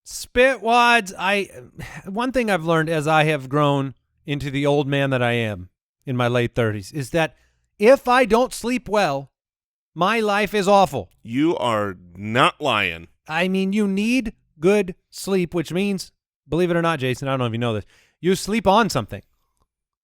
Spitwads. One thing I've learned as I have grown into the old man that I am in my late 30s is that if I don't sleep well, my life is awful. You are not lying. I mean, you need good sleep, which means, believe it or not, Jason, I don't know if you know this, you sleep on something.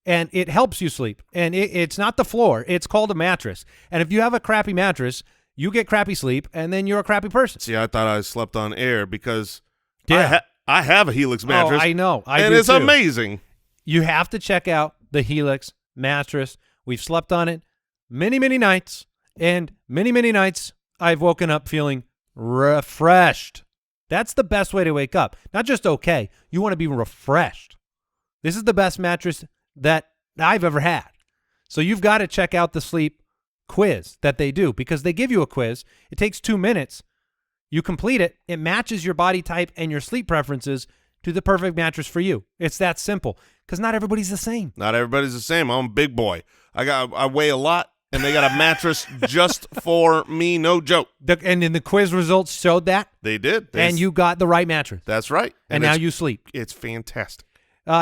And it helps you sleep. And it's not the floor. It's called a mattress. And if you have a crappy mattress, you get crappy sleep, and then you're a crappy person. See, I thought I slept on air because Yeah. I have a Helix mattress. Oh, I know. And it's amazing. You have to check out the Helix mattress. We've slept on it many, many nights, and many, many nights I've woken up feeling refreshed. That's the best way to wake up. Not just okay. You want to be refreshed. This is the best mattress that I've ever had. So you've got to check out the sleep quiz that they do, because they give you a quiz. It takes 2 minutes. You complete it. It matches your body type and your sleep preferences to the perfect mattress for you. It's that simple, because not everybody's the same. Not everybody's the same. I'm a big boy. I weigh a lot, and they got a mattress just for me. No joke. And then the quiz results showed that. They did. And you got the right mattress. That's right. And now you sleep. It's fantastic.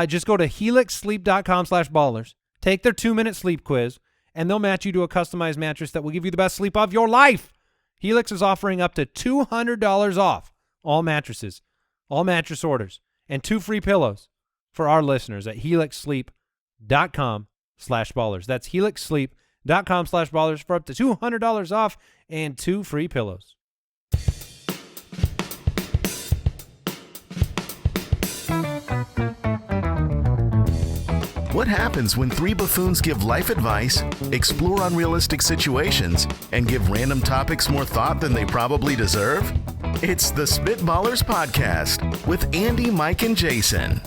Just go to helixsleep.com/ballers. Take their 2-minute sleep quiz, and they'll match you to a customized mattress that will give you the best sleep of your life. Helix is offering up to $200 off all mattresses, all mattress orders, and 2 free pillows for our listeners at helixsleep.com/ballers. That's helixsleep.com/ballers for up to $200 off and 2 free pillows. What happens when 3 buffoons give life advice, explore unrealistic situations, and give random topics more thought than they probably deserve? It's the Spitballers Podcast with Andy, Mike, and Jason.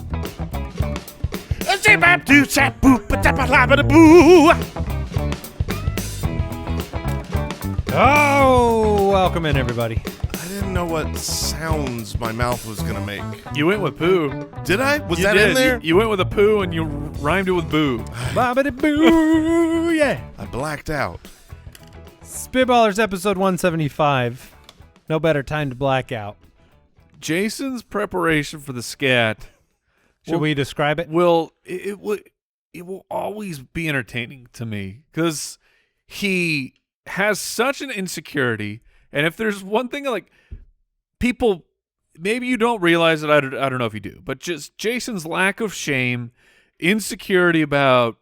Oh, welcome in, everybody. I didn't know what sounds my mouth was going to make. You went with poo. Did I? Was You that did. in there? You went with a poo and you rhymed it with boo. Bobbity-boo, yeah. I blacked out. Spitballers episode 175. No better time to black out. Jason's preparation for the scat Should we describe it? it will always be entertaining to me because he has such an insecurity. And if there's one thing, like, people, maybe you don't realize it, I don't know if you do, but just Jason's lack of shame, insecurity about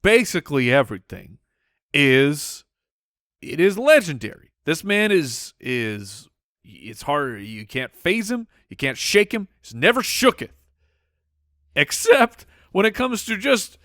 basically everything is legendary. This man is it's hard. You can't phase him. You can't shake him. He's never shooketh. Except when it comes to just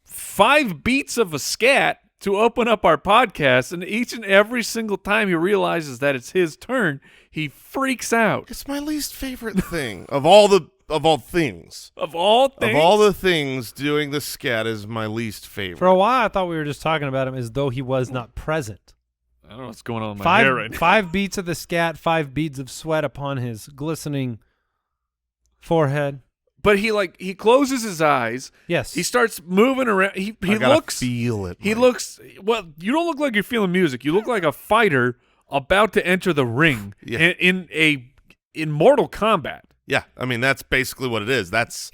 5 beats of a scat to open up our podcast, and each and every single time he realizes that it's his turn, he freaks out. It's my least favorite thing of all things. Of all things? Of all the things, doing the scat is my least favorite. For a while, I thought we were just talking about him as though he was not present. I don't know what's going on in my hair right now. 5 beats of the scat, 5 beads of sweat upon his glistening forehead. But he closes his eyes. Yes. He starts moving around. He looks. Feel it. He Mike. looks. Well, you don't look like you're feeling music. You look like a fighter about to enter the ring in Mortal Kombat. Yeah, I mean that's basically what it is. That's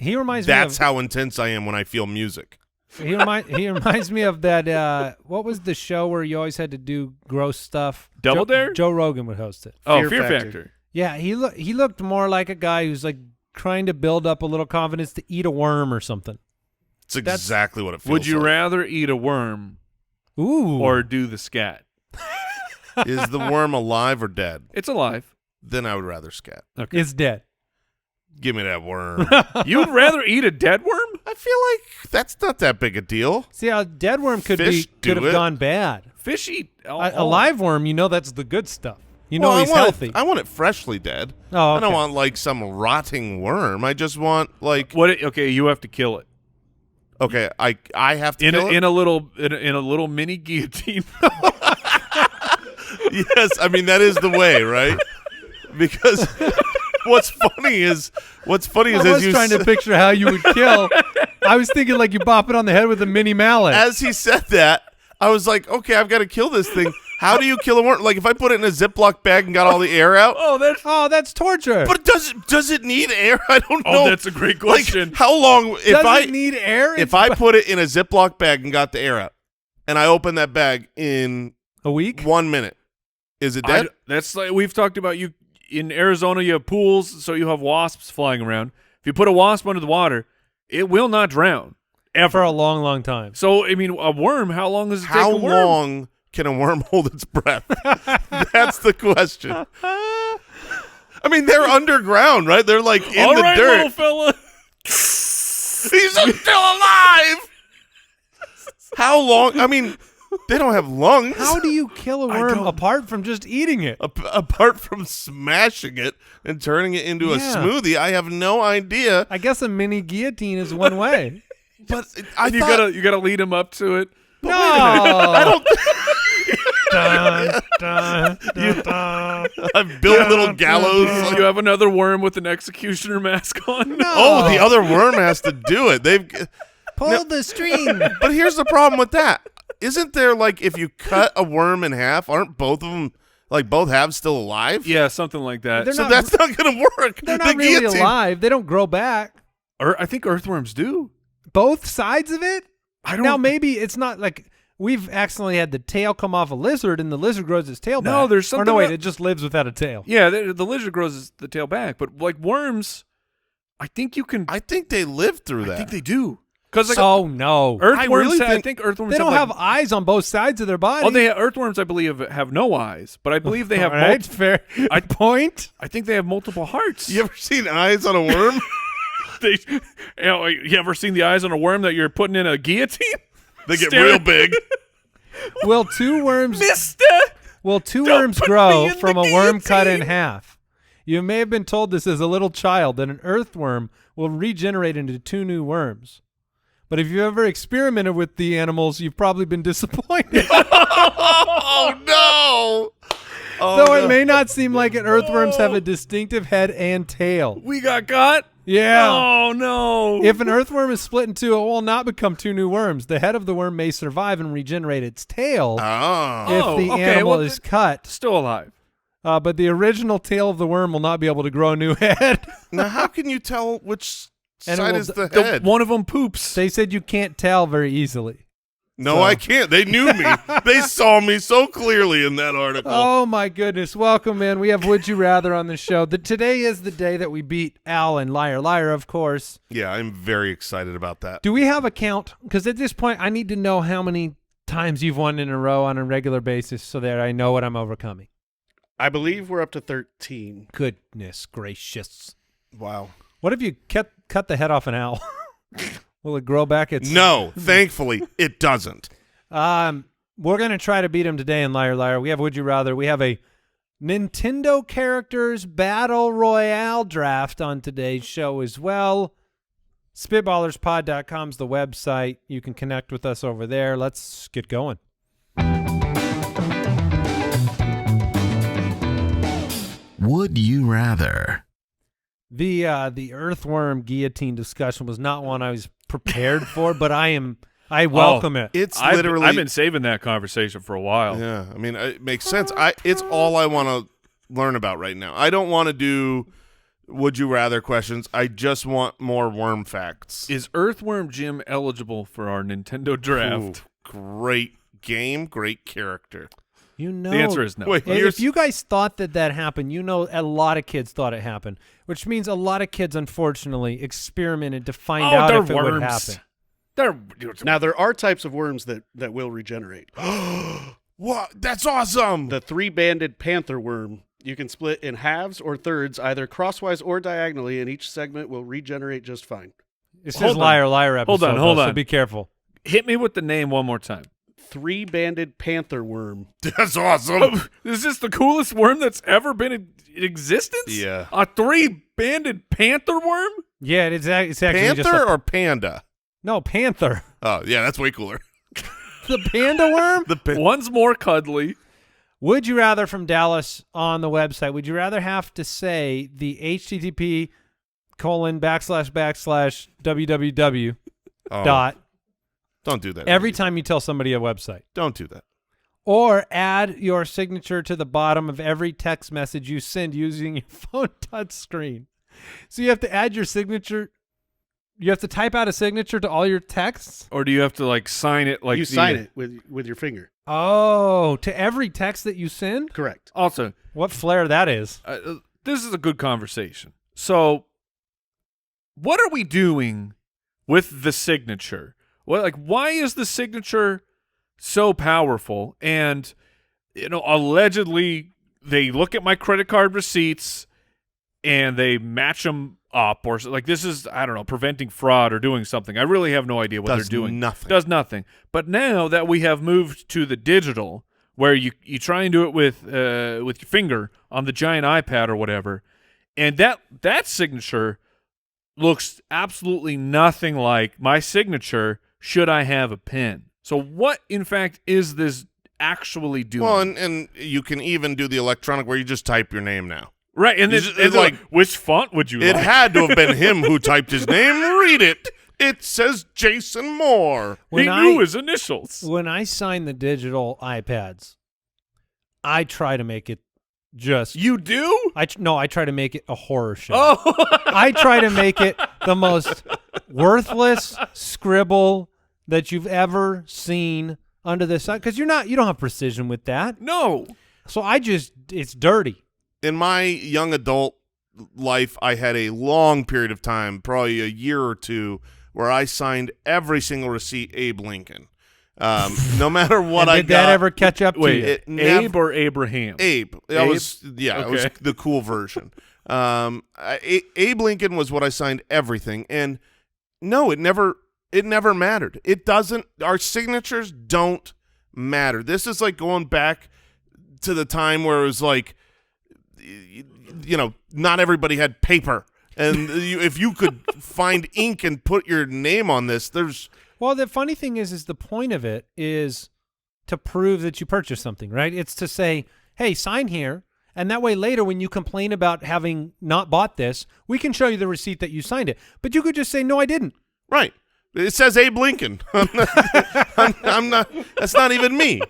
how intense I am when I feel music. He reminds me of that. What was the show where you always had to do gross stuff? Double Dare? Joe Rogan would host it. Oh, Fear Factor. Yeah, he looked more like a guy who's like trying to build up a little confidence to eat a worm or something. It's exactly what it feels Would you like. rather eat a worm or do the scat? Is the worm alive or dead? It's alive. Then I would rather scat. Okay. It's dead. Give me that worm. You would rather eat a dead worm? I feel like that's not that big a deal. See, a dead worm could Fish have gone bad. Fish eat A live worm, that's the good stuff. He's I healthy. I want it freshly dead. Oh, okay. I don't want like some rotting worm. I just want like okay, you have to kill it. Okay, I have to kill it? in a little mini guillotine. Yes, I mean that is the way, right? Because what's funny is I was trying to picture how you would kill. I was thinking like you bop it on the head with a mini mallet. As he said that, I was like, okay, I've got to kill this thing. How do you kill a worm? Like if I put it in a Ziploc bag and got all the air out? that's torture. But does it need air? I don't know. Oh, that's a great question. Like, how long? Does it need air? If I put it in a Ziploc bag and got the air out, and I open that bag in a week, 1 minute, is it dead? That's like we've talked about. You in Arizona, you have pools, so you have wasps flying around. If you put a wasp under the water, it will not drown for a long, long time. So I mean, a worm. How long does it take How a worm? long can a worm hold its breath? That's the question. I mean, they're underground, right? They're like in All the right, dirt. little fella. He's still alive. How long? I mean, they don't have lungs. How do you kill a worm apart from just eating it? Apart from smashing it and turning it into a smoothie, I have no idea. I guess a mini guillotine is one way. But you gotta lead him up to it. No, I don't. dun, dun, dun, dun. I've built little gallows. You have another worm with an executioner mask on. No. Oh, the other worm has to do it. Pull the string. But here's the problem with that. Isn't there, like, if you cut a worm in half, aren't both of them, like, both halves still alive? Yeah, something like that. So that's not going to work. They're not really alive. They don't grow back. I think earthworms do. Both sides of it? I don't. Now, maybe it's not like we've accidentally had the tail come off a lizard and the lizard grows its tail back. No, there's something. Or no, wait, it just lives without a tail. Yeah, the lizard grows the tail back. But, like, worms, I think you can. I think they live through that. I think they do. Because like, no. Earthworms, I think earthworms they don't have eyes on both sides of their body. Oh, earthworms, I believe, have no eyes, but I believe they have. All right, fair point. I think they have multiple hearts. You ever seen eyes on a worm? You ever seen the eyes on a worm that you're putting in a guillotine? They get real big. Will two worms, Mister? worms grow from a worm cut in half? You may have been told this as a little child that an earthworm will regenerate into 2 new worms. But if you've ever experimented with the animals, you've probably been disappointed. Oh, no. Though it may not seem like it, earthworms have a distinctive head and tail. We got caught? Yeah. Oh, no. If an earthworm is split in two, it will not become 2 new worms. The head of the worm may survive and regenerate its tail if the animal is cut. Still alive. But the original tail of the worm will not be able to grow a new head. Now, how can you tell which And side will is the head? One of them poops. They said you can't tell very easily. No, I can't. They knew me. They saw me so clearly in that article. Oh, my goodness. Welcome, man. We have Would You Rather on the show. Today is the day that we beat Al and Liar Liar, of course. Yeah, I'm very excited about that. Do we have a count? Because at this point, I need to know how many times you've won in a row on a regular basis so that I know what I'm overcoming. I believe we're up to 13. Goodness gracious. Wow. What if you cut the head off an owl? Will it grow back? No, thankfully, it doesn't. We're going to try to beat him today in Liar Liar. We have Would You Rather. We have a Nintendo Characters Battle Royale draft on today's show as well. Spitballerspod.com is the website. You can connect with us over there. Let's get going. Would you rather? The earthworm guillotine discussion was not one I was prepared for, but I welcome it. It's I've literally. been saving that conversation for a while. Yeah, I mean, it makes sense. It's all I want to learn about right now. I don't want to do would you rather questions. I just want more worm facts. Is Earthworm Jim eligible for our Nintendo draft? Ooh, great game, great character. You know, The answer is no. Wait, if you guys thought that happened, you know a lot of kids thought it happened, which means a lot of kids, unfortunately, experimented to find out they're if it would worms. happen. Now, there are types of worms that will regenerate. What? That's awesome. The 3-banded panther worm. You can split in halves or thirds, either crosswise or diagonally, and each segment will regenerate just fine. This Hold is on. Liar Liar episode. Hold So on. be careful. Hit me with the name one more time. 3-banded panther worm. That's awesome. Is this the coolest worm that's ever been in existence? Yeah. A 3-banded panther worm? Yeah, it's actually Panther just or panda? no panther. Oh, yeah, that's way cooler. The panda worm. One's more cuddly. Would you rather from Dallas on the website? Would you rather have to say the http://www. Oh, dot don't do that. every time you tell somebody a website, Don't do that. Or add your signature to the bottom of every text message you send using your phone touchscreen. So you have to add your signature. You have to type out a signature to all your texts? Or do you have to like sign it like you sign it with your finger. Oh, to every text that you send? Correct. Also, What flair that is. this is a good conversation. So, what are we doing with the signature? Why is the signature so powerful? And, allegedly they look at my credit card receipts and they match them up, or like this is, I don't know, preventing fraud or doing something. I really have no idea what they're doing. Does nothing. But now that we have moved to the digital, where you try and do it with your finger on the giant iPad or whatever, and that signature looks absolutely nothing like my signature should I have a pen. So what, in fact, is this actually doing? Well, and you can even do the electronic where you just type your name now. Right, and it's like, which font would you like? It had to have been him who typed his name. Read it. It says Jason Moore. He knew his initials. When I sign the digital iPads, I try to make it just... You do? I try to make it a horror show. Oh. I try to make it the most worthless scribble that you've ever seen under the sun, because you don't have precision with that. No. So it's dirty. In my young adult life, I had a long period of time, probably a year or two, where I signed every single receipt Abe Lincoln. No matter what I got. Did that ever catch up to you? Abe or Abraham? Abe. It was the cool version. Abe Lincoln was what I signed everything. And no, it never mattered. It doesn't. Our signatures don't matter. This is like going back to the time where it was like, not everybody had paper, and if you could find ink and put your name on this, there's. Well, the funny thing is the point of it is to prove that you purchased something, right? It's to say, hey, sign here, and that way later when you complain about having not bought this, we can show you the receipt that you signed it. But you could just say, no, I didn't. Right. It says Abe Lincoln. I'm not. That's not even me.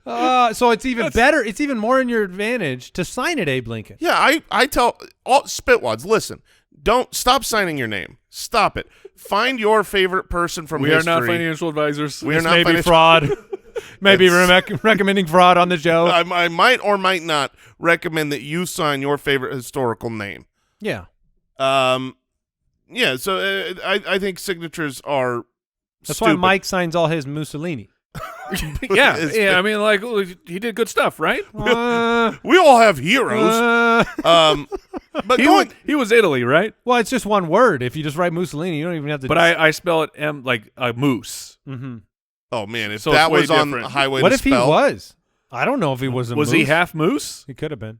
So it's even better. It's even more in your advantage to sign it, Abe Lincoln. Yeah, I tell all spitwads, listen, don't stop signing your name. Stop it. Find your favorite person from history. We are not financial advisors. We are not maybe fraud. Maybe recommending fraud on the show. I might or might not recommend that you sign your favorite historical name. Yeah. Yeah. So I think signatures are. That's stupid. why Mike signs all his Mussolini. Yeah. I mean, like, he did good stuff, right? We all have heroes. But he was Italy, right? Well, it's just one word. If you just write Mussolini, you don't even have to. But I spell it like a moose. Mm-hmm. Oh man, if So that it's way was on different. highway What to if spell, he was? I don't know if he was a Was moose. he half moose? He could have been.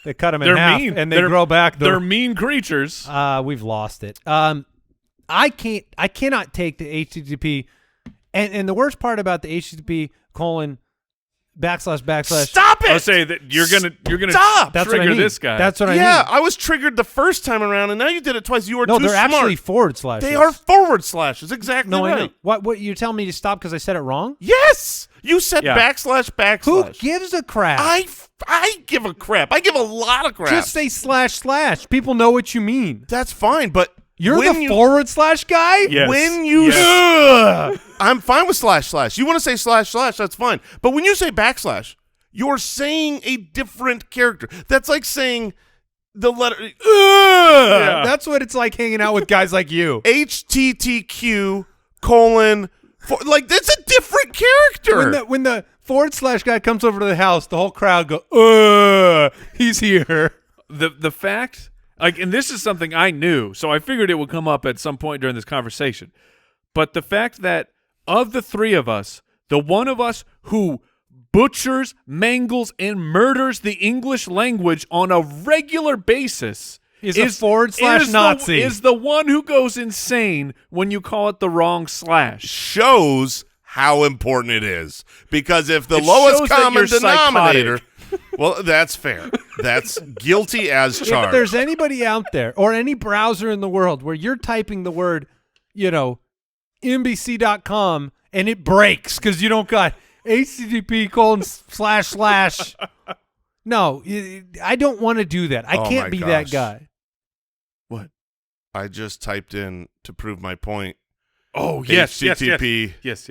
They cut him in They're half, mean. and they grow back. They're mean creatures. We've lost it. I cannot take the HTTP, and the worst part about the HTTP : // Stop it! I'll say that you're gonna Stop! That's what I trigger mean. this guy. That's what I mean. Yeah, I was triggered the first time around, and now you did it twice. You are No, too they're smart. actually forward slashes. They are forward slashes. Exactly No, right. I know. What you tell me to stop because I said it wrong? Yes, you said Yeah. // Who gives a crap? I give a crap. I give a lot of crap. Just say // People know what you mean. That's fine, but You're when the you, // guy? Yes. When you, Ugh. I'm fine with // You want to say // that's fine. But when you say // you're saying a different character. That's like saying the letter Yeah. That's what it's like hanging out with guys like you. HTTQ : like that's a different character. When the // guy comes over to the house, the whole crowd go, he's here. The fact, like, and this is something I knew, so I figured it would come up at some point during this conversation. But the fact that of the three of us, the one of us who butchers, mangles, and murders the English language on a regular basis Is a / Nazi. is the one who goes insane when you call it the wrong slash. Shows how important it is, because if the It lowest shows that common you're denominator, psychotic. well, that's fair. That's guilty as If charged. there's anybody out there or any browser in the world where you're typing the word, NBC.com and it breaks because you don't got http:// No, I don't want to do that. I Oh can't my be gosh. that guy. What? I just typed in to prove my point. Oh, yes, HTTP yes.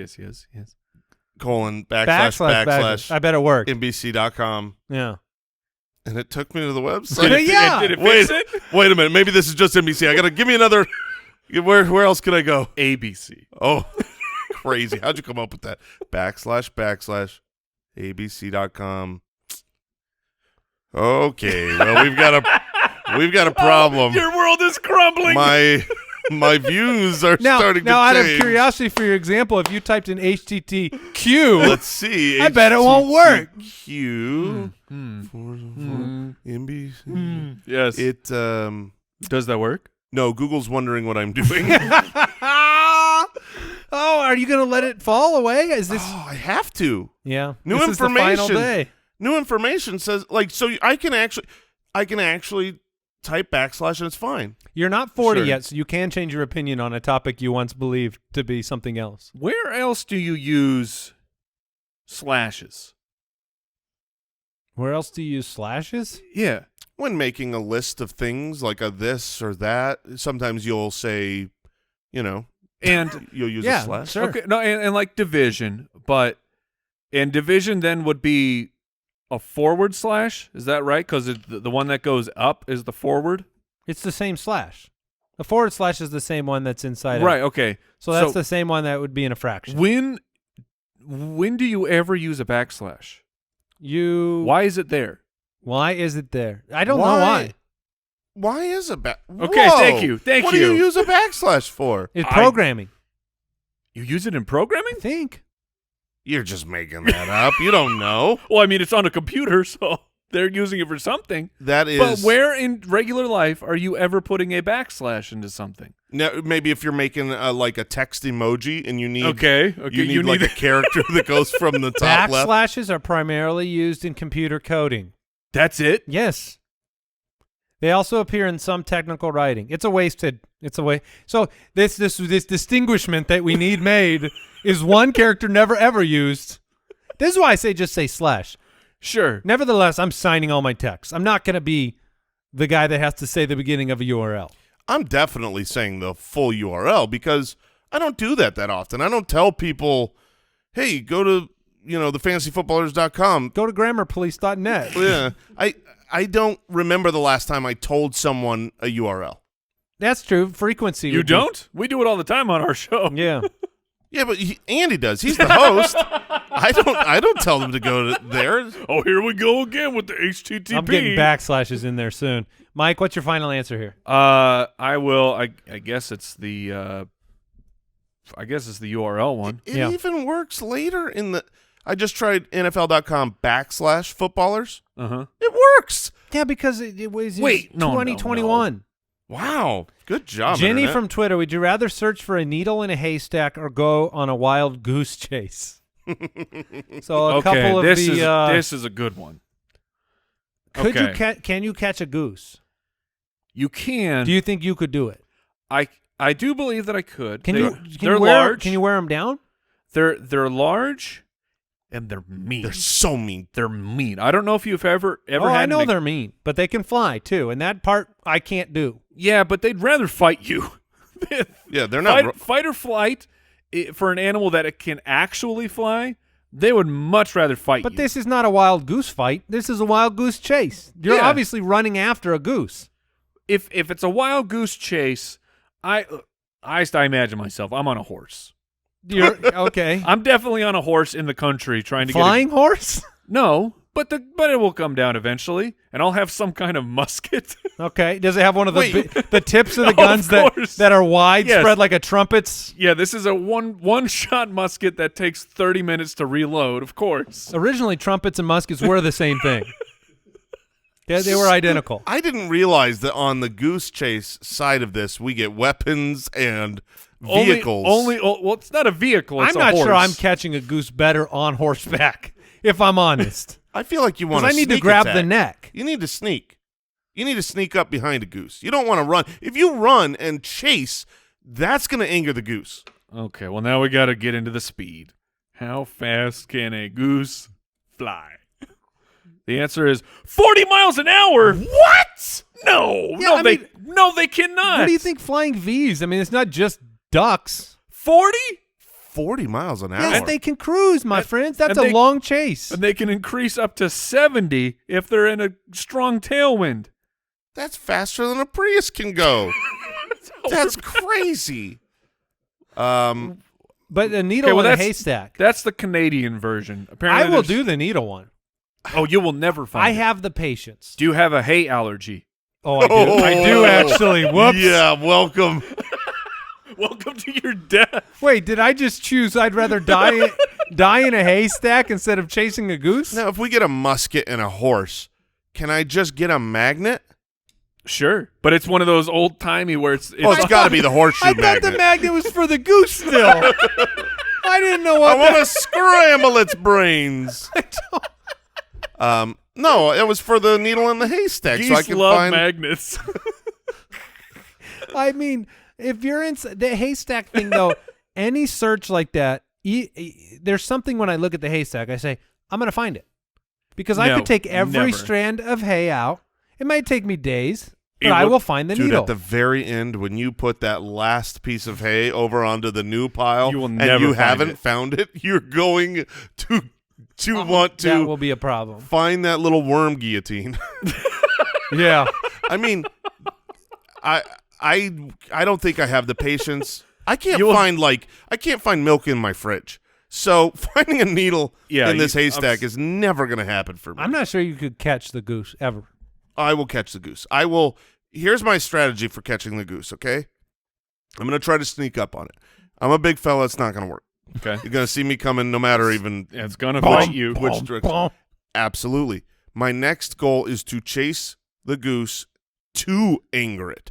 colon / I bet it worked. NBC.com. Yeah. And it took me to the website. Did it fix it? Wait a minute. Maybe this is just NBC. I got to give me another. Where else can I go? ABC. Oh, crazy. How'd you come up with that? / ABC.com. Okay. Well, we've got a problem. Your world is crumbling. My views are starting to Now, out of change. curiosity, for your example, if you typed in HTTQ, Let's see. I bet it won't work. HTTQ. NBC. Yes. It Does that work? no. Google's wondering what I'm doing. Oh, are you going to let it fall away? Is this? Oh, I have to. Yeah. New this information. Is the final day. New information says so I can actually type / and it's fine. You're not 40 Sure. yet, so you can change your opinion on a topic you once believed to be something else. Where else do you use slashes? Where else do you use slashes? Yeah. When making a list of things like a this or that, sometimes you'll say, And you'll use Yeah, a slash. sure. okay, no, and like division, but and division then would be a / is that right? Because the one that goes up is the forward. It's the same slash. The / is the same one that's inside. Right. Out. Okay. So that's the same one that would be in a fraction. When do you ever use a /? Why is it there? Why is it there? I don't know why. Why is a Okay, thank you. What do you use a / for? It's programming. You use it in programming? I think. You're just making that up. You don't know. Well, I mean, it's on a computer, so they're using it for something. That is. But where in regular life are you ever putting a / into something? Now, maybe if you're making like a text emoji and you need you like a character that goes from the top left. Backslashes are primarily used in computer coding. That's it? Yes. They also appear in some technical writing. It's a wasted. So this distinguishment that we need made is one character never ever used. This is why I say just say slash. Sure. Nevertheless, I'm signing all my text. I'm not going to be the guy that has to say the beginning of a URL. I'm definitely saying the full URL because I don't do that often. I don't tell people, hey, go to thefantasyfootballers.com. Go to grammarpolice.net. Yeah, I don't remember the last time I told someone a URL. That's true. Frequency. You would be- don't? We do it all the time on our show. Yeah. Yeah, but Andy does. He's the host. I don't tell them to go to there. Oh, here we go again with the HTTP. I'm getting backslashes in there soon. Mike, what's your final answer here? I will. I guess it's the. I guess it's the URL one. It Yeah. even works later in the. I just tried NFL.com / footballers. It works. Yeah, because it was Wait, no, 2021. Wow, good job, Jenny Internet. from Twitter, would you rather search for a needle in a haystack or go on a wild goose chase? So a couple of this the this is a good one. could okay. you can you catch a goose? You can. Do you think you could do it? I do believe that I could. Can They're you wear, large. Can you wear them down? They're large, and they're mean. They're so mean. They're mean. I don't know if you've ever Oh, had. I know they're mean, but they can fly too, and that part I can't do. Yeah, but they'd rather fight you. Yeah, they're not. Fight or flight for an animal that it can actually fly. They would much rather fight But you. this is not a wild goose fight. This is a wild goose chase. You're Yeah. obviously running after a goose. If it's a wild goose chase, I imagine myself. I'm on a horse. You're okay. I'm definitely on a horse in the country trying to Flying horse? No, but it will come down eventually, and I'll have some kind of musket. Okay. Does it have one of the Wait. the tips of the Of guns course. that are wide, Yes. spread like a trumpet's? Yeah, this is a one shot musket that takes 30 minutes to reload. Of course. Originally, trumpets and muskets were the same thing. They were identical. I didn't realize that on the goose chase side of this, we get weapons and vehicles. Well, it's not a vehicle. It's I'm not a horse. sure I'm catching a goose better on horseback, if I'm honest. I feel like you want Because to I need to sneak grab attack. the neck. You need to sneak. You need to sneak up behind a goose. You don't want to run. If you run and chase, that's going to anger the goose. Okay, well now we got to get into the speed. How fast can a goose fly? The answer is 40 miles an hour. What? No, Yeah, they cannot. What do you think flying V's? I mean, it's not just ducks. 40? 40 miles an hour. Yes, they can cruise, my friends. That's and a long chase. And they can increase up to 70 if they're in a strong tailwind. That's faster than a Prius can go. That's crazy. But a needle in a haystack. That's the Canadian version. Apparently, I will do the needle one. Oh, you will never find I it. have the patience. Do you have a hay allergy? Oh, I do. I do actually. Whoops. Yeah, welcome. Welcome to your death. Wait, did I just choose I'd rather die in a haystack instead of chasing a goose? Now, if we get a musket and a horse, can I just get a magnet? Sure, but it's one of those old-timey where it's It's got to be the horseshoe I thought magnet. the magnet was for the goose still. I didn't know what I want to scramble its brains. No, it was for the needle in the haystack, geese so I can love find. magnets. I mean, if you're in the haystack thing, though, any search like that, there's something when I look at the haystack, I say, I'm going to find it. Because I could take every never. strand of hay out. It might take me days, but I will find the Dude, needle. at the very end, when you put that last piece of hay over onto the new pile, You will and never you find haven't it. found it, you're going to want that to will be a problem. find that little worm guillotine. Yeah. I mean, I don't think I have the patience. I can't find milk in my fridge. So finding a needle in this haystack is never going to happen for me. I'm not sure you could catch the goose ever. I will catch the goose. Here's my strategy for catching the goose, okay? I'm going to try to sneak up on it. I'm a big fella. It's not going to work. Okay, You're going to see me coming no matter even it's gonna bite you. which direction. Absolutely. My next goal is to chase the goose to anger it.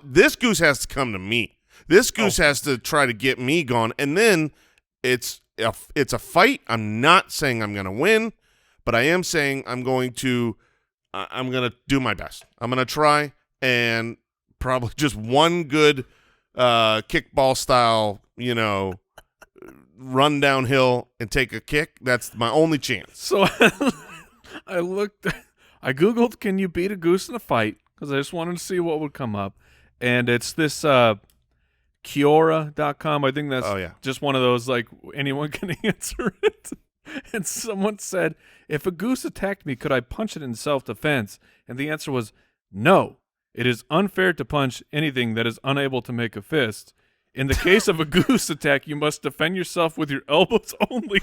This goose has to come to me. This goose has to try to get me gone, and then it's a fight. I'm not saying I'm going to win, but I am saying I'm going to do my best. I'm going to try, and probably just one good kickball style, run downhill and take a kick. That's my only chance. So I Googled, can you beat a goose in a fight? Because I just wanted to see what would come up. And it's this Kiora.com. I think that's just one of those, like, anyone can answer it. And someone said, if a goose attacked me, could I punch it in self-defense? And the answer was no. It is unfair to punch anything that is unable to make a fist. In the case of a goose attack, you must defend yourself with your elbows only.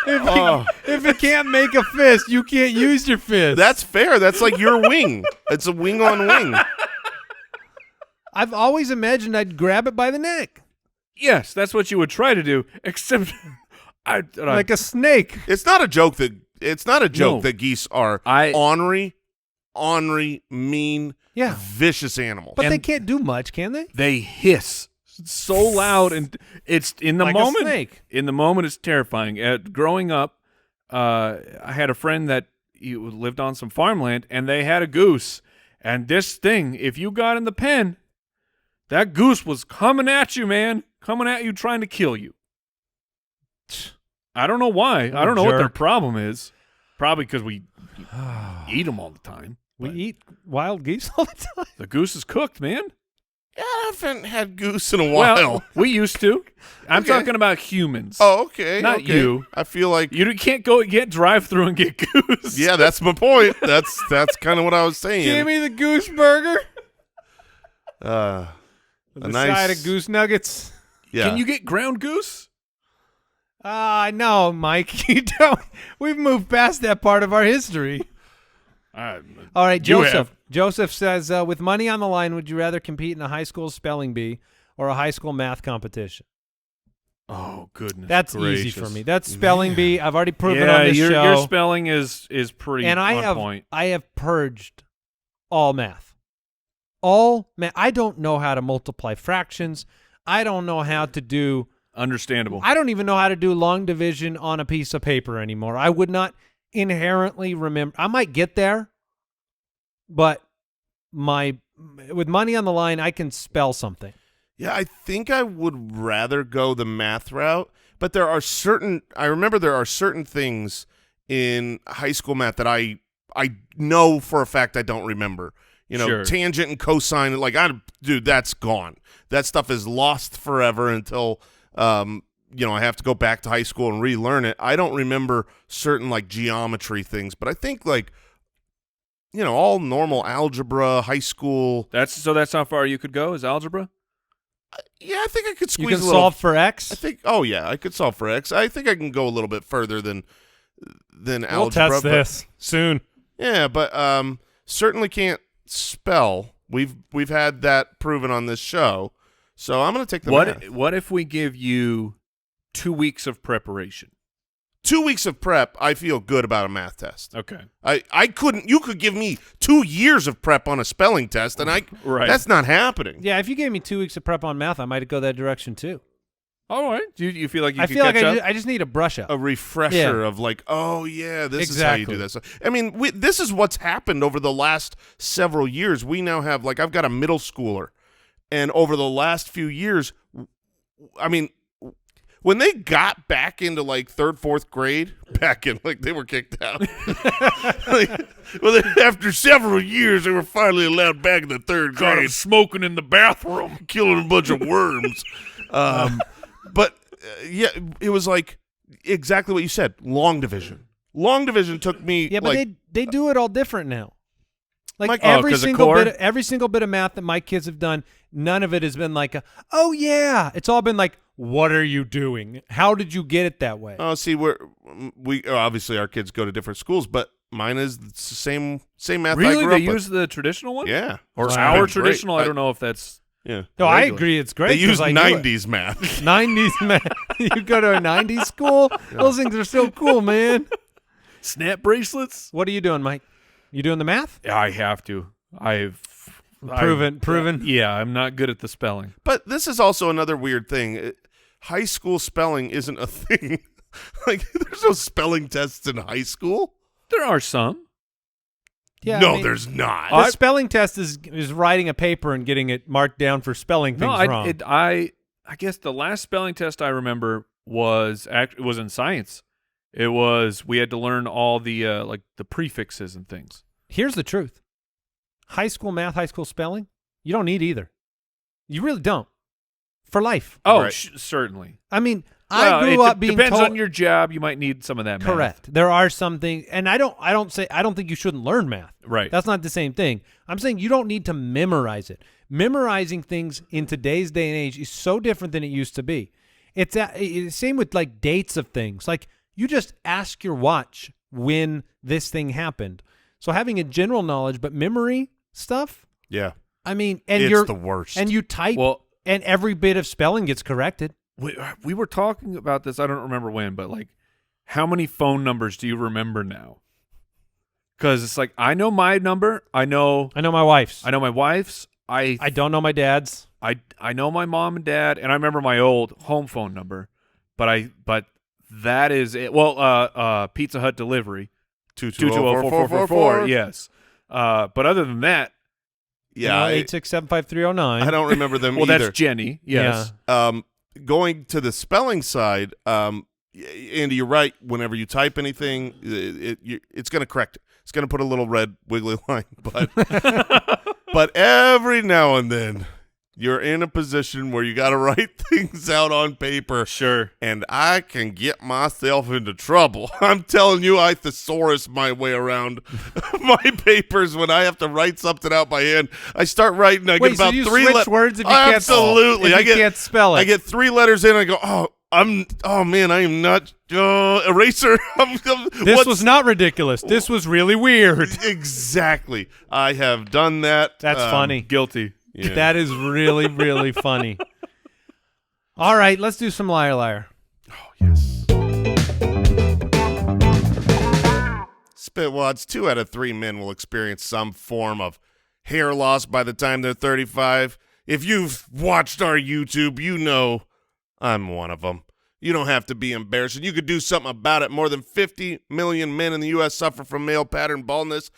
If it can't make a fist, you can't use your fist. That's fair. That's like your wing. It's a wing on wing. I've always imagined I'd grab it by the neck. Yes, that's what you would try to do, except Like a snake. It's not a joke that geese are ornery, mean, vicious animals. But they can't do much, can they? They hiss so loud, and it's in the Like a moment. snake. In the moment, it's terrifying. Growing up, I had a friend that lived on some farmland, and they had a goose. And this thing, if you got in the pen, that goose was coming at you, man. Coming at you, trying to kill you. I don't know why. I don't know what their problem is. Probably because we eat them all the time. We eat wild geese all the time. The goose is cooked, man. Yeah, I haven't had goose in a while. Well, we used to. I'm Okay. talking about humans. Oh, okay. Not okay. you. I feel like You can't drive through and get goose. yeah, that's my point. That's kind of what I was saying. Give me the goose burger. A The nice side of goose nuggets. Yeah. Can you get ground goose? No, Mike. You don't. We've moved past that part of our history. All right, You Joseph. have. Joseph says, with money on the line, would you rather compete in a high school spelling bee or a high school math competition? Oh, goodness. That's gracious. easy for me. That's spelling bee. I've already proven Yeah, on this show. your spelling is pretty and on point. I have purged all math. All math. I don't know how to multiply fractions. I don't know how to do. Understandable. I don't even know how to do long division on a piece of paper anymore. I would not inherently remember. I might get there, but with money on the line, I can spell something. Yeah, I think I would rather go the math route, but I remember there are certain things in high school math that I know for a fact I don't remember. Sure. Tangent and cosine, dude, that's gone. That stuff is lost forever until I have to go back to high school and relearn it. I don't remember certain geometry things, but I think all normal algebra, high school. That's how far you could go is algebra? Yeah, I think I could squeeze You can a little. solve for X? I could solve for X. I think I can go a little bit further than We'll algebra. test this soon. Yeah, but certainly can't spell. We've had that proven on this show. So I'm going to take the math. What if we give you 2 weeks of preparation? 2 weeks of prep, I feel good about a math test. Okay. You could give me 2 years of prep on a spelling test, and Right. that's not happening. Yeah, if you gave me 2 weeks of prep on math, I might go that direction too. All right. Do you feel like you I could feel like catch up? I just need a brush up. A refresher of oh yeah, this is how you do this. I mean, this is what's happened over the last several years. We now have I've got a middle schooler, and over the last few years, I mean, when they got back into third, fourth grade, they were kicked out. After several years, they were finally allowed back in the third grade. Smoking in the bathroom. Killing a bunch of worms. But yeah, it was exactly what you said. Long division. Long division took me. Yeah, but they do it all different now. Every every single bit of math that my kids have done, none of it has been oh yeah. It's all been what are you doing? How did you get it that way? Oh, see, we obviously our kids go to different schools, but mine is the same math. Really, I grew they up with. use the traditional one? Yeah, or Wow. our Great. traditional? I don't know if that's. Yeah. No, I regular. agree. It's great. They use 'cause I knew it. 90s math. 90s math. You go to a 90s school? Those things are so cool, man. Snap bracelets? What are you doing, Mike? You doing the math? Yeah, I have to. Proven. Yeah, I'm not good at the spelling. But this is also another weird thing. High school spelling isn't a thing. There's no spelling tests in high school. There are some. Yeah. No, there's not. The spelling test is writing a paper and getting it marked down for spelling things wrong. I guess the last spelling test I remember was in science. It was we had to learn all the the prefixes and things. Here's the truth. High school math, high school spelling, you don't need either. You really don't. For life. Oh, Right. Certainly. I mean, I grew up being depends told, on your job. You might need some of that math. correct. There are some things, and I don't think you shouldn't learn math. Right. That's not the same thing. I'm saying you don't need to memorize it. Memorizing things in today's day and age is so different than it used to be. It's same with dates of things. You just ask your watch when this thing happened. So having a general knowledge, but memory stuff, Yeah. I mean, and It's you're the worst. And you type, Well, and every bit of spelling gets corrected. we were talking about this. I don't remember when, but how many phone numbers do you remember now? Because it's I know my number. I know my wife's. my wife's. I don't know my dad's. I know my mom and dad, and I remember my old home phone number. But that is it. Well, Pizza Hut delivery 220-4444. Yes. But other than that, Yeah. 8675309. I don't remember them well, either. that's Jenny. Yes. Going to the spelling side, Andy, you're right. Whenever you type anything, it's going to correct it. It's going to put a little red wiggly line. But every now and then, you're in a position where you got to write things out on paper. Sure. And I can get myself into trouble. I'm telling you, I thesaurus my way around my papers when I have to write something out by hand. I start writing. I get Wait, so about you three switch words if you can't absolutely. if you can't spell it. I get 3 letters in. I go, oh man, I am not eraser. This was not ridiculous. This was really weird. Exactly. I have done that. That's funny. Guilty. Yeah. That is really, really funny. All right, let's do some liar liar. Oh, yes. Spitwads, 2 out of 3 men will experience some form of hair loss by the time they're 35. If you've watched our YouTube, you know I'm one of them. You don't have to be embarrassed. You could do something about it. More than 50 million men in the U.S. suffer from male pattern baldness,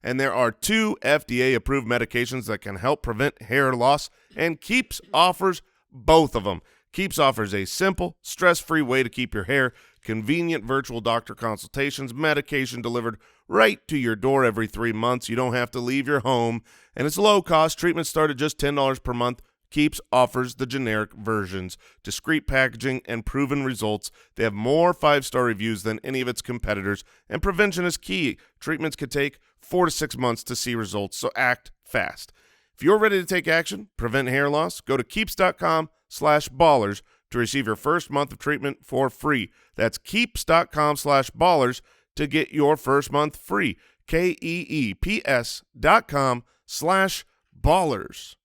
and there are 2 FDA-approved medications that can help prevent hair loss and keeps offers both of them. Keeps offers a simple, stress-free way to keep your hair, convenient virtual doctor consultations, medication delivered right to your door every 3 months. You don't have to leave your home, and it's low cost. Treatments start at just $10 per month. Keeps offers the generic versions, discreet packaging, and proven results. They have more 5-star reviews than any of its competitors, and prevention is key. Treatments could take 4 to 6 months to see results, so act fast. If you're ready to take action, prevent hair loss, go to keeps.com/ballers to receive your first month of treatment for free. That's keeps.com/ballers to get your first month free. KEEPS.com/ballers.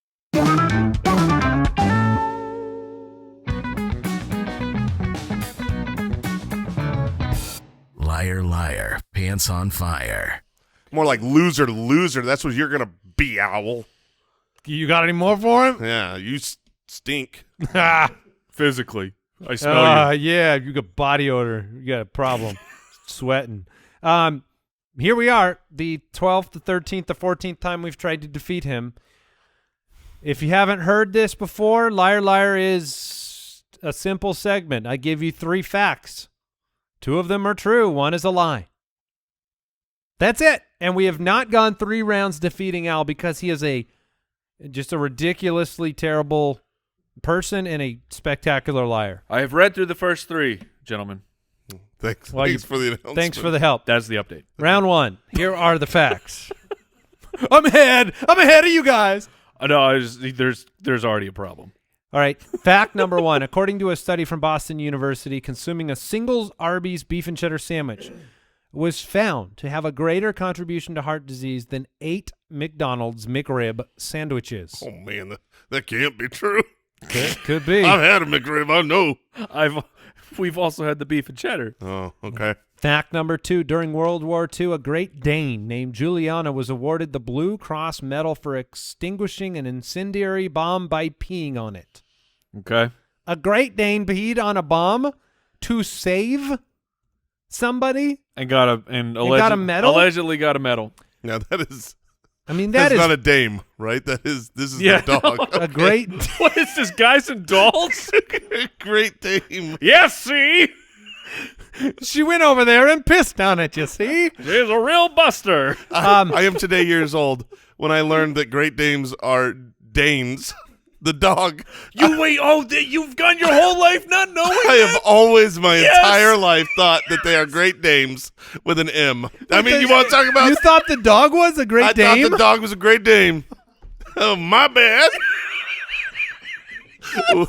Liar, liar, pants on fire. More like loser to loser. That's what you're going to be, Owl. You got any more for him? Yeah, you stink. Physically, I smell you. Yeah, you got body odor. You got a problem. Sweating. Here we are, the 12th, the 13th, the 14th time we've tried to defeat him. If you haven't heard this before, Liar Liar is a simple segment. I give you 3 facts. 2 of them are true. 1 is a lie. That's it. And we have not gone 3 rounds defeating Al because he is just a ridiculously terrible person and a spectacular liar. I have read through the first 3, gentlemen. Thanks. Well, Thanks for the announcement. Thanks for the help. That's the update. Round 1. Here are the facts. I'm ahead of you guys. No, there's already a problem. All right. Fact number 1. According to a study from Boston University, consuming a single Arby's beef and cheddar sandwich was found to have a greater contribution to heart disease than 8 McDonald's McRib sandwiches. Oh, man, that can't be true. Could be. I've had a McRib, I know. We've also had the beef and cheddar. Oh, okay. Fact number 2. During World War II, a Great Dane named Juliana was awarded the Blue Cross Medal for extinguishing an incendiary bomb by peeing on it. Okay. A Great Dane peed on a bomb to save somebody And got a medal? Allegedly got a medal. Now, that is... I mean, That's that is not a dame, right? This is Yeah. the dog. a great... What is this, guys and dolls? Great dame. Yes, see? She went over there and pissed on it, you see? She's a real buster. I am today years old when I learned that Great Danes are Danes, the dog. You've gone your whole life not knowing I have always my Yes! entire life thought that they are Great Dames with an M. I mean, you want to talk about... You thought the dog was a Great I Dane? thought the dog was a Great Dane. Oh, my bad. A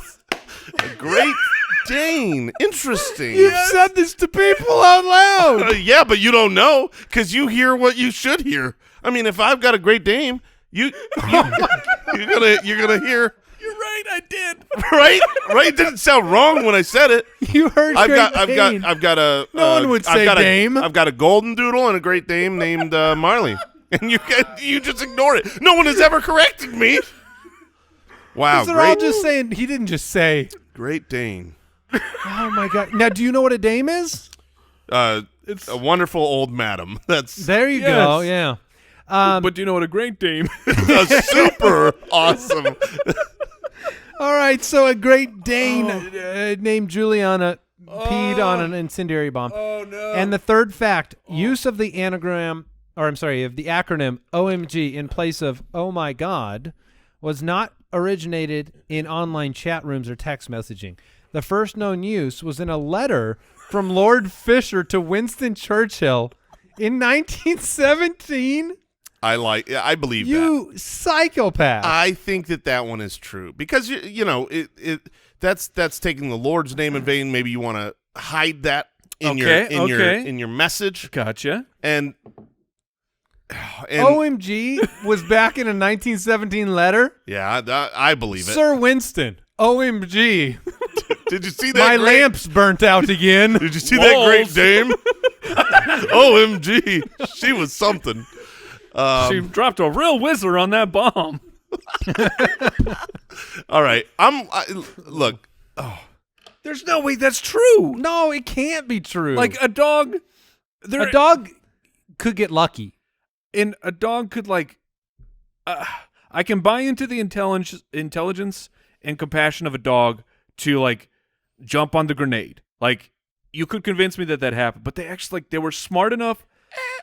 Great Dane. Interesting. You've said this to people out loud. Yeah, but you don't know because you hear what you should hear. I mean, if I've got a Great Dane, you're gonna hear. You're right, I did. Right? It didn't sound wrong when I said it. You heard Great Dane. I've got a. No one would say Dame. I've got a golden doodle and a Great Dame named Marley, and you just ignore it. No one has ever corrected me. Wow, They're all just saying. He didn't just say. Great Dane. Oh my God! Now, do you know what a dame is? It's a wonderful old madam. That's There you go. Yeah. But do you know what a Great Dane super awesome. All right. So a Great Dane named Juliana peed on an incendiary bomb. Oh no. And the third fact: use of the acronym OMG in place of "Oh my God" was not originated in online chat rooms or text messaging. The first known use was in a letter from Lord Fisher to Winston Churchill in 1917. I believe that. You psychopath. I think that one is true because that's taking the Lord's name in vain. Maybe you want to hide that in your message. Gotcha. And OMG was back in a 1917 letter. Yeah, I believe it. Sir Winston, OMG. Did you see that? My lamps burnt out again. Did you see that Great Dame? OMG, she was something. She dropped a real whizzer on that bomb. All right, look. Oh, there's no way that's true. No, it can't be true. Like a dog. A dog could get lucky. And a dog could I can buy into the intelligence and compassion of a dog to like jump on the grenade. Like you could convince me that happened, but they actually they were smart enough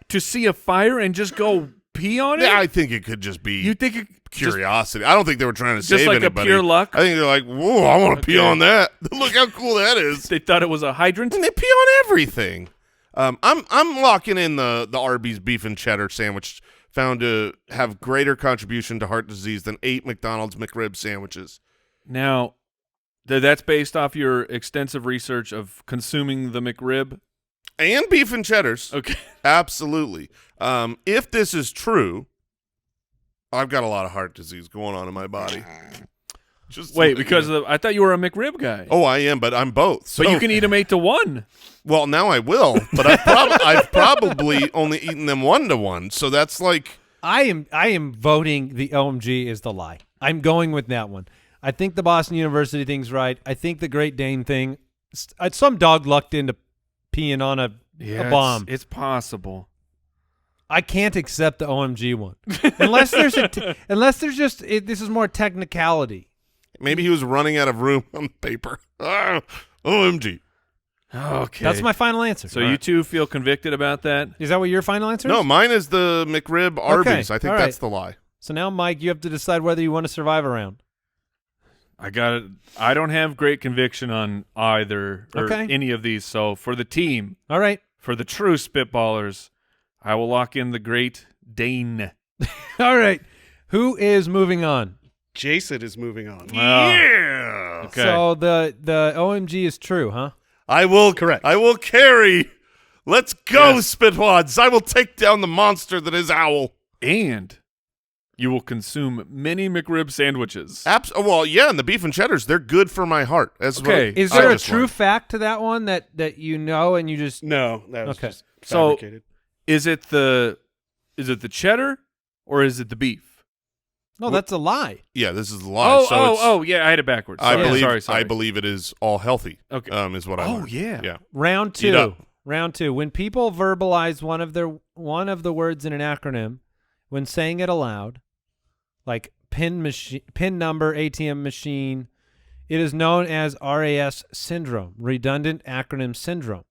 to see a fire and just go pee on it. Yeah, I think it could just be you think it curiosity. I don't think they were trying to just save like anybody. a pure luck? I think they're like, whoa, I want to pee on that. Look how cool that is. They thought it was a hydrant. And they pee on everything. I'm locking in the Arby's beef and cheddar sandwich, found to have greater contribution to heart disease than 8 McDonald's McRib sandwiches. Now, that's based off your extensive research of consuming the McRib And beef and cheddars. Okay. Absolutely. If this is true, I've got a lot of heart disease going on in my body. Just Wait, because I thought you were a McRib guy. Oh, I am, but I'm both. So, But you can eat them 8-to-1. Well, now I will, but I've probably only eaten them 1-to-1. So that's like I am voting the OMG is the lie. I'm going with that one. I think the Boston University thing's right. I think the Great Dane thing, some dog lucked into peeing on a bomb. It's possible. I can't accept the OMG one unless there's this is more technicality. maybe he was running out of room on paper. OMG. Okay. That's my final answer. So you two feel convicted about that? Is that what your final answer is? No, mine is the McRib Arby's. Okay, I think all that's right. the lie. So now, Mike, you have to decide whether you want to survive a round. I got it. I don't have great conviction on either or Okay. any of these. So for the team, All right. for the true Spitballers, I will lock in the Great Dane. All right. Who is moving on? Jason is moving on. Yeah. Okay. So the OMG is true, huh? I will Correct. I will carry. Let's go, Yes. Spitwads. I will take down the monster that is Owl. And you will consume many McRib sandwiches. Well, yeah, and the beef and cheddars, they're good for my heart. That's Okay. what Is I there a just true learned. fact to that one that you know and you just No, that was Okay. just So- fabricated. Is it the cheddar or is it the beef? No, that's a lie. Yeah, this is a lie. So it's, Yeah, I had it backwards. I Sorry, believe sorry. I believe it is all healthy. Okay. Is what I Oh, learned. yeah. Yeah. Round Eat up. 2. Round 2. When people verbalize one of the words in an acronym when saying it aloud, like pin number, ATM machine, it is known as RAS syndrome, redundant acronym syndrome.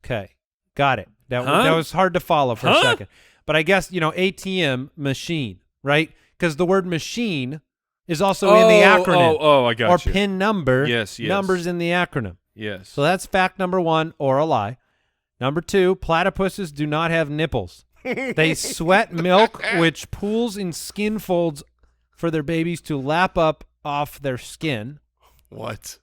Okay. Got it. That was hard to follow for a second. But I guess, ATM machine, right? Because the word machine is also in the acronym. Oh, I got or you. pin number. Yes. Numbers in the acronym. Yes. So that's fact number 1, or a lie. Number 2, platypuses do not have nipples. They sweat milk, which pools in skin folds for their babies to lap up off their skin. What?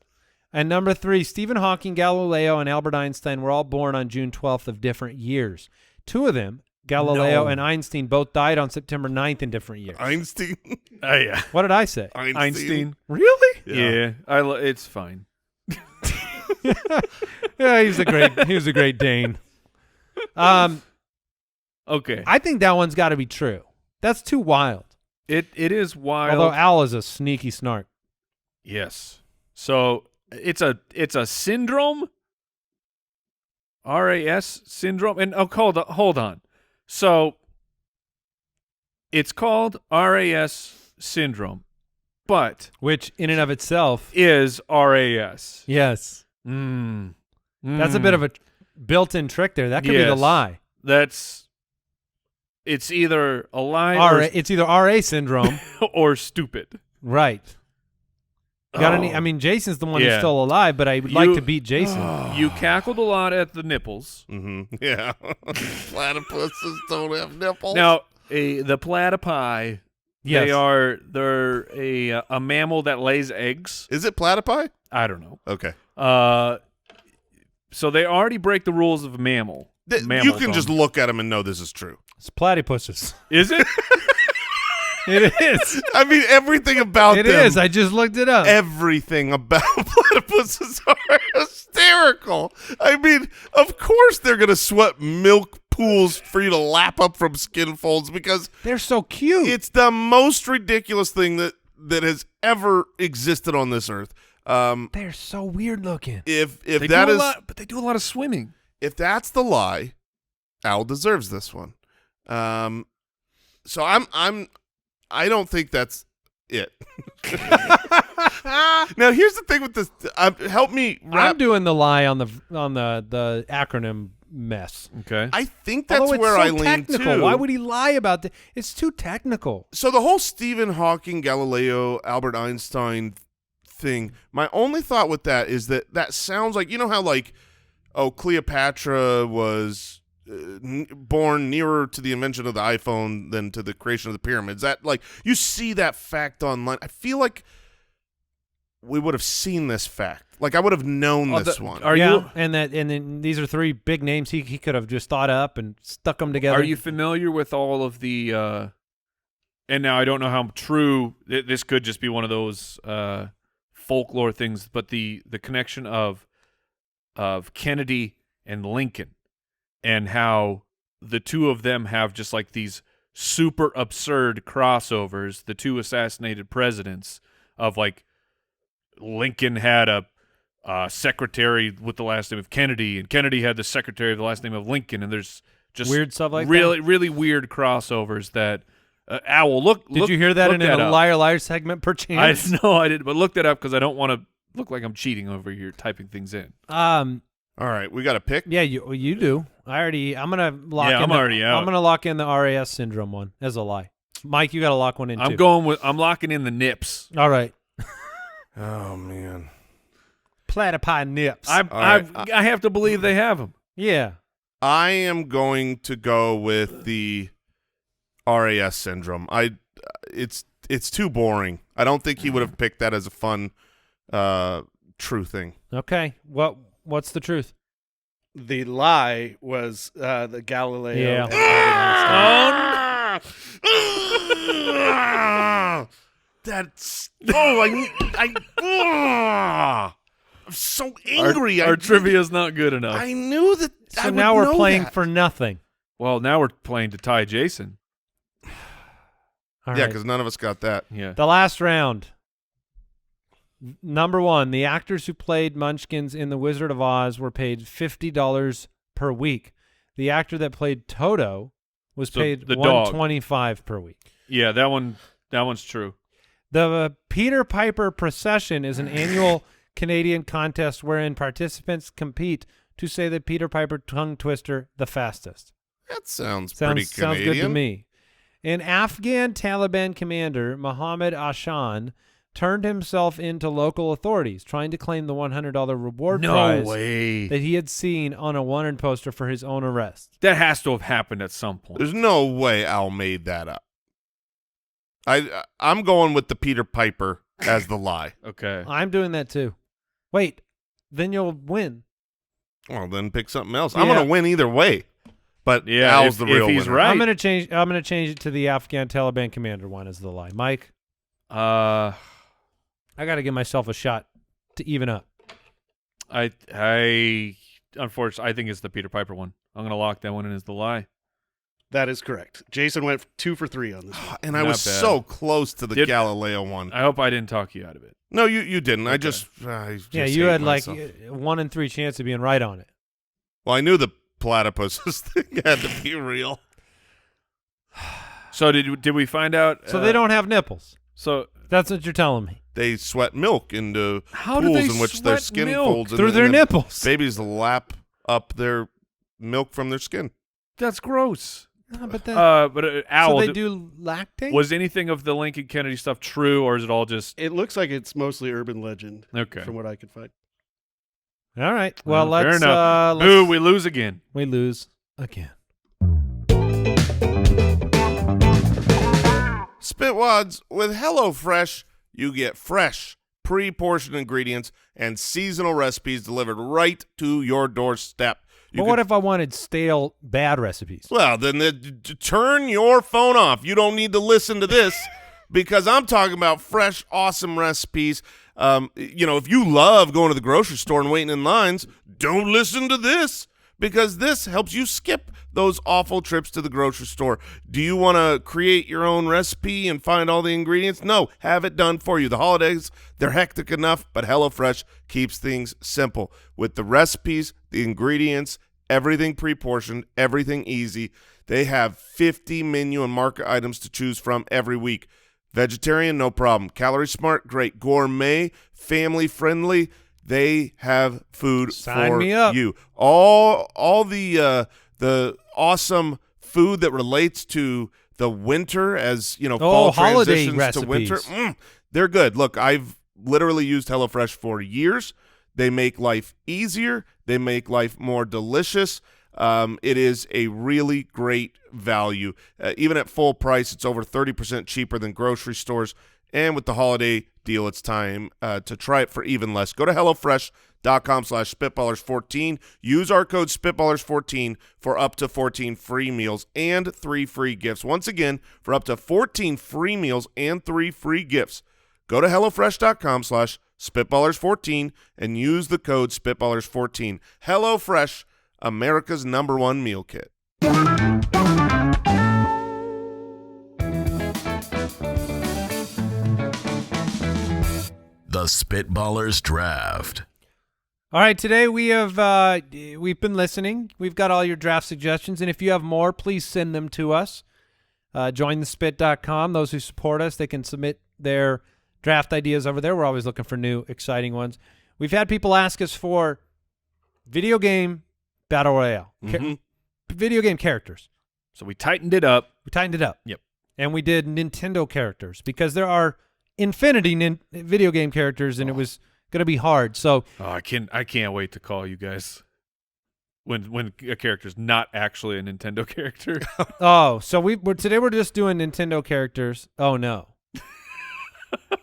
And number 3, Stephen Hawking, Galileo, and Albert Einstein were all born on June 12th of different years. 2 of them, Galileo No. and Einstein, both died on September 9th in different years. Einstein. Yeah. What did I say? Einstein. Really? Yeah. It's fine. Yeah, he was a great Dane. Okay. I think that one's got to be true. That's too wild. It is wild. Although Al is a sneaky snark. Yes. So it's a syndrome. RAS syndrome. And hold on. So it's called RAS syndrome, but Which, in and of itself, is RAS. yes. That's a bit of a built-in trick there. That could be the Yes. lie. It's either a lie It's either RA syndrome, or stupid. right. Got any? Oh. I mean, Jason's the one Yeah. who's still alive, but I would like You- to beat Jason. You cackled a lot at the nipples. Mm-hmm. Yeah. Platypuses don't have nipples. Now, the platypi, Yes. they're a mammal that lays eggs. Is it platypi? I don't know. Okay. So they already break the rules of mammal. You Mammaldom. can just look at them and know this is true. It's platypuses. Is it? It is. I mean, everything about It them. is. I just looked it up. Everything about platypuses are hysterical. I mean, of course they're going to sweat milk pools for you to lap up from skin folds because They're so cute. it's the most ridiculous thing that has ever existed on this earth. They're so weird looking. If They that do a is lot, but they do a lot of swimming. if that's the lie, Al deserves this one. So I don't think that's it. Now here's the thing with this. Help me wrap. I'm doing the lie on the acronym mess. Okay. I think that's Although it's where so I lean technical. too. Why would he lie about that? It's too technical. So the whole Stephen Hawking, Galileo, Albert Einstein thing, my only thought with that is that sounds like, you know how like, Cleopatra was born nearer to the invention of the iPhone than to the creation of the pyramids. That, like, you see that fact online. I feel like we would have seen this fact. Like, I would have known this one. Are you? And then these are three big names he could have just thought up and stuck them together. Are you familiar with all of the? And now I don't know how true this could just be one of those folklore things, but the connection of Kennedy and Lincoln, and how the two of them have just like these super absurd crossovers. The two assassinated presidents of like Lincoln had a secretary with the last name of Kennedy, and Kennedy had the secretary with the last name of Lincoln, and there's just weird stuff like really, that? really weird crossovers that. Owl, look. Did you hear that in a liar segment, perchance? No, I didn't. But look that up because I don't want to look like I'm cheating over here typing things in. All right, we got a pick. Yeah, you do. I'm gonna lock. Yeah, in I'm already out. I'm gonna lock in the RAS syndrome one as a lie. Mike, you got to lock one in. I'm too. I'm locking in the nips. All right. Oh man, platypi nips. I have to believe they have them. Yeah. I am going to go with the RAS syndrome. It's too boring. I don't think he would have picked that as a fun, true thing. Okay. What's the truth? The lie was the Galileo. Yeah. And That's I'm so angry. Our trivia's not good enough. I knew that. So now we're playing for nothing. Well, now we're playing to tie Jason. All yeah, right. because none of us got that. Yeah. The last round. Number one, the actors who played Munchkins in The Wizard of Oz were paid $50 per week. The actor that played Toto was paid $125 per week. Yeah, that one's true. The Peter Piper Procession is an annual Canadian contest wherein participants compete to say the Peter Piper tongue twister the fastest. That sounds pretty Canadian. Sounds good to me. An Afghan Taliban commander, Mohammed Ashan, turned himself into local authorities, trying to claim the $100 reward prize that he had seen on a wanted poster for his own arrest. That has to have happened at some point. There's no way Al made that up. I'm going with the Peter Piper as the lie. Okay. I'm doing that too. Wait, then you'll win. Well, then pick something else. Yeah. I'm going to win either way. But yeah, Al's the real if he's winner. right. I'm gonna change it to the Afghan Taliban commander one as the lie. Mike, I got to give myself a shot to even up. I unfortunately I think it's the Peter Piper one. I'm gonna lock that one in as the lie. that is correct. Jason went 2 for 3 on this one. And I Not was bad. so close to the Galileo one. I hope I didn't talk you out of it. No, you didn't. I Okay. just Yeah, you hate had myself. like 1 in 3 chance of being right on it. Well, I knew the platypuses thing had to be real. So did we find out? So they don't have nipples. So That's what you're telling me. They sweat milk into How do pools they in which their sweat skin milk? folds Through and their then nipples. Babies lap up their milk from their skin. that's gross. No, but then, Owl, so they do lactate? was anything of the Lincoln Kennedy stuff true, or is it all just It looks like it's mostly urban legend okay? from what I could find. All right. Well, Fair let's enough. let's- Boo, we lose again. we lose again. Spitwads, with HelloFresh, you get fresh, pre-portioned ingredients and seasonal recipes delivered right to your doorstep. But what if I wanted stale, bad recipes? Well, then turn your phone off. You don't need to listen to this because I'm talking about fresh, awesome recipes. If you love going to the grocery store and waiting in lines, don't listen to this because this helps you skip those awful trips to the grocery store. Do you want to create your own recipe and find all the ingredients? No, have it done for you. The holidays, they're hectic enough, but HelloFresh keeps things simple. With the recipes, the ingredients, everything pre-portioned, everything easy. They have 50 menu and market items to choose from every week. Vegetarian, no problem. Calorie smart, great. Gourmet, family friendly, they have food Sign for me up. you. All the awesome food that relates to the winter, as fall holiday transitions to winter. They're good. Look, I've literally used HelloFresh for years. They make life easier. They make life more delicious. It is a really great value. Even at full price, it's over 30% cheaper than grocery stores. And with the holiday deal, it's time to try it for even less. Go to HelloFresh.com/Spitballers14. Use our code Spitballers14 for up to 14 free meals and 3 free gifts. Once again, for up to 14 free meals and 3 free gifts, go to HelloFresh.com/Spitballers14 and use the code Spitballers14. HelloFresh, America's #1 meal kit. The Spitballers Draft. All right, today we've been listening. We've got all your draft suggestions, and if you have more, please send them to us. Jointhespit.com. Those who support us, they can submit their draft ideas over there. We're always looking for new, exciting ones. We've had people ask us for video game battle royale, video game characters. So we tightened it up. Yep. And we did Nintendo characters because there are infinity video game characters, and it was going to be hard. So I can't wait to call you guys when a character's not actually a Nintendo character. so today we're just doing Nintendo characters. Oh no.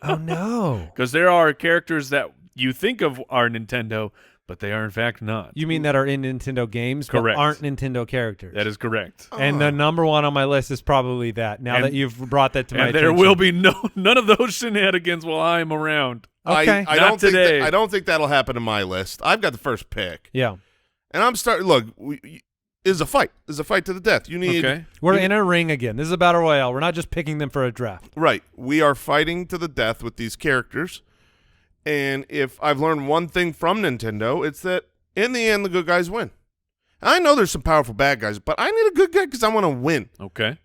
Oh no. Because there are characters that you think of are Nintendo, but they are in fact not. You mean that are in Nintendo games, correct, but aren't Nintendo characters? That is correct. And the number one on my list is probably that. Now that you've brought that to my attention. And there will be none of those shenanigans while I'm around. Okay. I don't think I don't think that'll happen in my list. I've got the first pick. Yeah. And I'm starting. Look, is a fight. Is a fight to the death. You need. Okay. We're in a ring again. This is a battle royale. We're not just picking them for a draft. Right. We are fighting to the death with these characters. And if I've learned one thing from Nintendo, it's that in the end, the good guys win. I know there's some powerful bad guys, but I need a good guy because I want to win. Okay.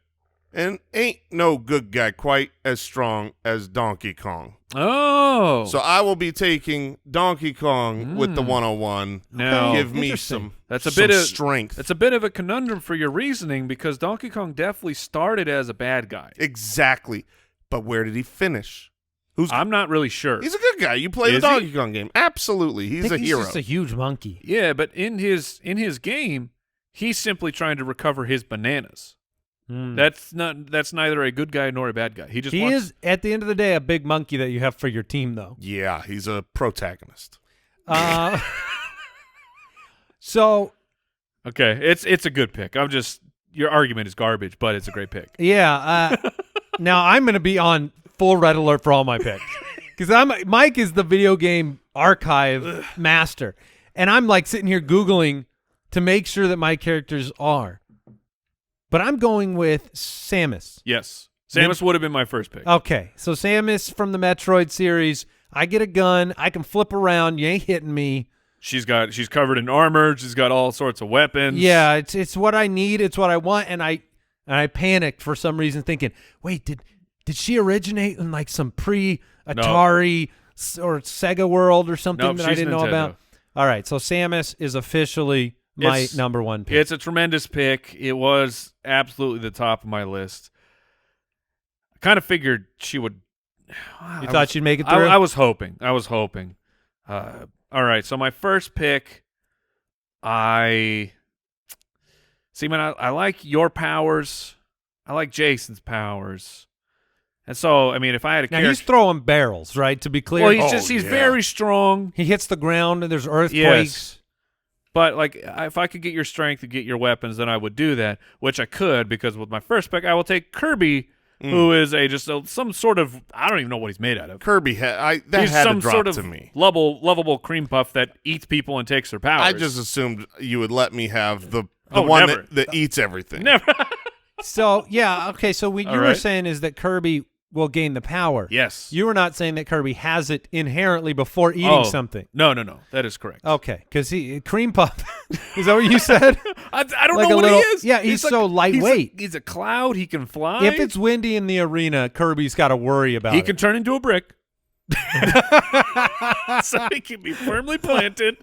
And ain't no good guy quite as strong as Donkey Kong. Oh. So I will be taking Donkey Kong with the 101. Now, give me some strength. That's a bit of a conundrum for your reasoning because Donkey Kong definitely started as a bad guy. Exactly. But where did he finish? I'm not really sure. He's a good guy. You play the Donkey Kong game. Absolutely. He's a hero. He's just a huge monkey. Yeah, but in his game, he's simply trying to recover his bananas. That's neither a good guy nor a bad guy. He is at the end of the day a big monkey that you have for your team, though. Yeah, he's a protagonist. So, okay, it's a good pick. Your argument is garbage, but it's a great pick. Yeah. Now I'm going to be on full red alert for all my picks because Mike is the video game archive master, and I'm like sitting here Googling to make sure that my characters are. But I'm going with Samus. Yes. Samus would have been my first pick. Okay. So Samus from the Metroid series. I get a gun. I can flip around. You ain't hitting me. She's covered in armor. She's got all sorts of weapons. Yeah, it's what I need. It's what I want. And I panicked for some reason thinking, wait, did she originate in like some pre-Atari or Sega world or something that I didn't know about? All right. So Samus is officially my number one pick. It's a tremendous pick. It was absolutely the top of my list. I kind of figured she would. You thought she'd make it through? I was hoping. All right. So my first pick, I like your powers. I like Jason's powers. And so, I mean, if I had a character... Now, he's throwing barrels, right, to be clear? Well, he's very strong. He hits the ground and there's earthquakes. Yes. But, like, if I could get your strength and get your weapons, then I would do that, which I could, because with my first pick, I will take Kirby, who is some sort of... I don't even know what he's made out of. He's had some to drop sort of to me. Lovable cream puff that eats people and takes their powers. I just assumed you would let me have the one never. that eats everything. Never. So, yeah, okay, so what you were saying is that Kirby will gain the power. Yes. You were not saying that Kirby has it inherently before eating something. No. That is correct. Okay, because cream puff. Is that what you said? I don't Like know a what little- he is. yeah, he's so lightweight. He's a cloud. He can fly. If it's windy in the arena, Kirby's got to worry about he it. can turn into a brick. So he can be firmly planted.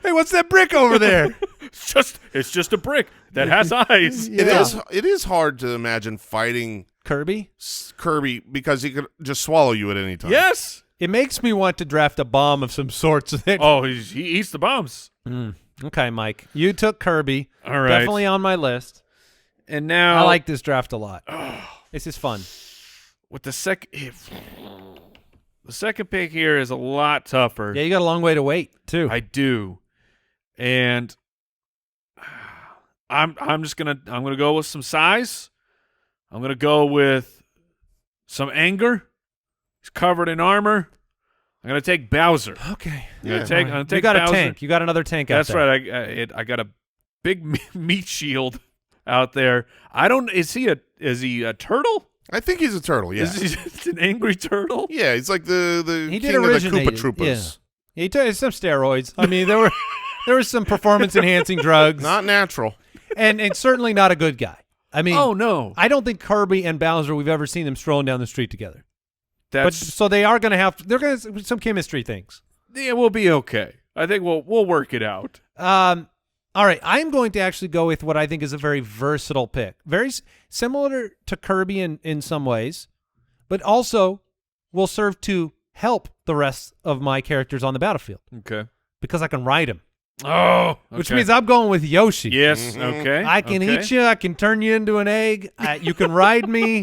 Hey, what's that brick over there? It's just a brick that has eyes. Yeah. It is hard to imagine fighting Kirby? Kirby because he could just swallow you at any time. Yes. It makes me want to draft a bomb of some sorts. Oh, he eats the bombs. Okay, Mike. You took Kirby. All right. Definitely on my list. And now I like this draft a lot. This is fun. with the second pick here is a lot tougher. Yeah, you got a long way to wait, too. I do. And I'm gonna go with some size. I'm gonna go with some anger. He's covered in armor. I'm gonna take Bowser. Okay. I'm gonna take You got Bowser. a tank. You got another tank That's out there. right. I got a big meat shield out there. Is he a turtle? I think he's a turtle, yeah. Is he just an angry turtle? Yeah, he's like the He king did of the originate Koopa it, Troopas. Yeah. He took some steroids. I mean, there were some performance-enhancing drugs. Not natural. and certainly not a good guy. I mean, Oh, no. I don't think Kirby and Bowser, we've ever seen them strolling down the street together. That's So they are going to have, they're going to, some chemistry things. yeah, we'll be okay. I think we'll work it out. All right, I'm going to actually go with what I think is a very versatile pick. Very similar to Kirby in some ways, but also will serve to help the rest of my characters on the battlefield Okay. because I can ride him. Oh, Which means I'm going with Yoshi. yes. Okay. I can eat you. I can turn you into an egg. You can ride me.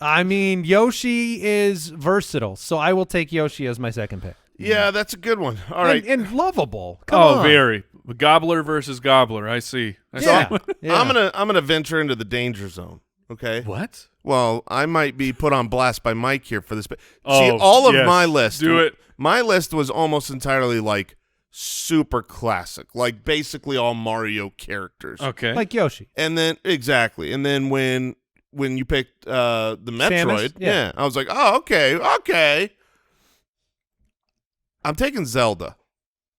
I mean, Yoshi is versatile, so I will take Yoshi as my second pick. Yeah, that's a good one. All right. And lovable. Come on. Very. Gobbler versus Gobbler. I see. Yeah. I'm gonna venture into the danger zone. Okay. What? Well, I might be put on blast by Mike here for this. Oh, See, all of yes. my list. Do it. My list was almost entirely like super classic, like basically all Mario characters. Okay. Like Yoshi. And then exactly, and then when you picked the Metroid, Yeah. I was like, oh, okay. I'm taking Zelda.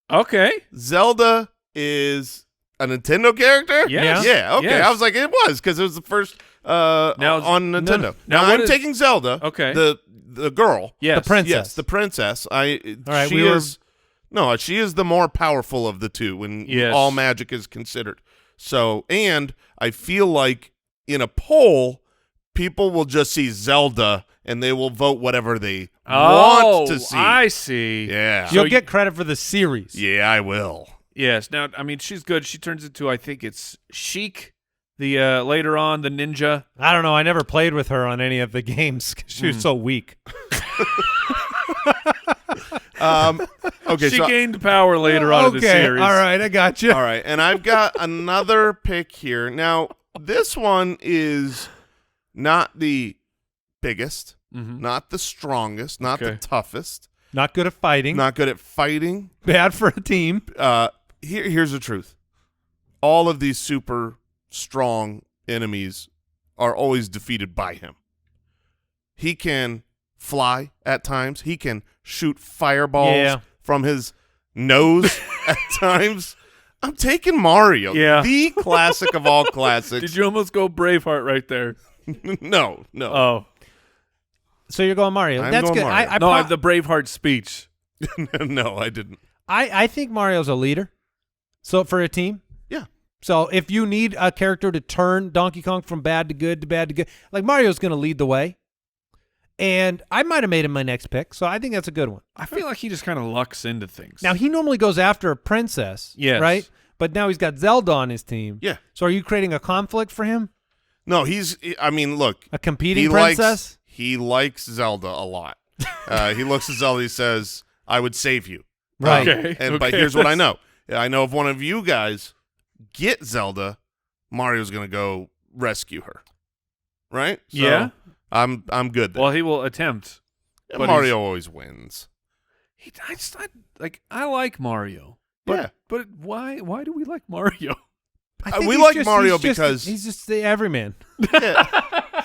Okay. Zelda is a Nintendo character? Yes. Yeah, okay. Yes. I was like, it was, because it was the first on Nintendo. Now Now what I'm is- taking Zelda. Okay. The girl. Yes. The princess. Yes, the princess. All right, she is the more powerful of the two when Yes. all magic is considered. So, and I feel like in a poll, people will just see Zelda and they will vote whatever they want to see. I see. Yeah. You'll get credit for the series. Yeah, I will. Yes. Now, I mean, she's good. She turns into, I think it's Sheik, the later on, the ninja. I don't know. I never played with her on any of the games 'cause she was so weak. Okay, She so gained power later on in the series. All right. I got you. all right, and I've got another pick here. Now, this one is not the biggest, not the strongest, not the Okay. toughest, Not good at fighting. not good at fighting. Bad for a team. Here's the truth. All of these super strong enemies are always defeated by him. He can fly at times. He can shoot fireballs from his nose at times. I'm taking Mario. Yeah. The classic of all classics. Did you almost go Braveheart right there? No. Oh. So you're going Mario. I'm That's going good. Mario. I No, I have the Braveheart speech. No, I didn't. I think Mario's a leader. So for a team. Yeah. So if you need a character to turn Donkey Kong from bad to good to bad to good, like Mario's going to lead the way. And I might have made him my next pick, so I think that's a good one. I feel like he just kind of lucks into things. Now, he normally goes after a princess, Yes. right? But now he's got Zelda on his team. Yeah. So are you creating a conflict for him? No, look. A competing princess? He likes Zelda a lot. He looks at Zelda, he says, I would save you. Right. Okay. But here's what I know. I know if one of you guys get Zelda, Mario's going to go rescue her. Right? So Yeah. I'm good there. Well, he will attempt. Yeah, but Mario always wins. I like Mario. But, Yeah. But why do we like Mario? I think we he's like just- Mario he's just- because- he's just the everyman.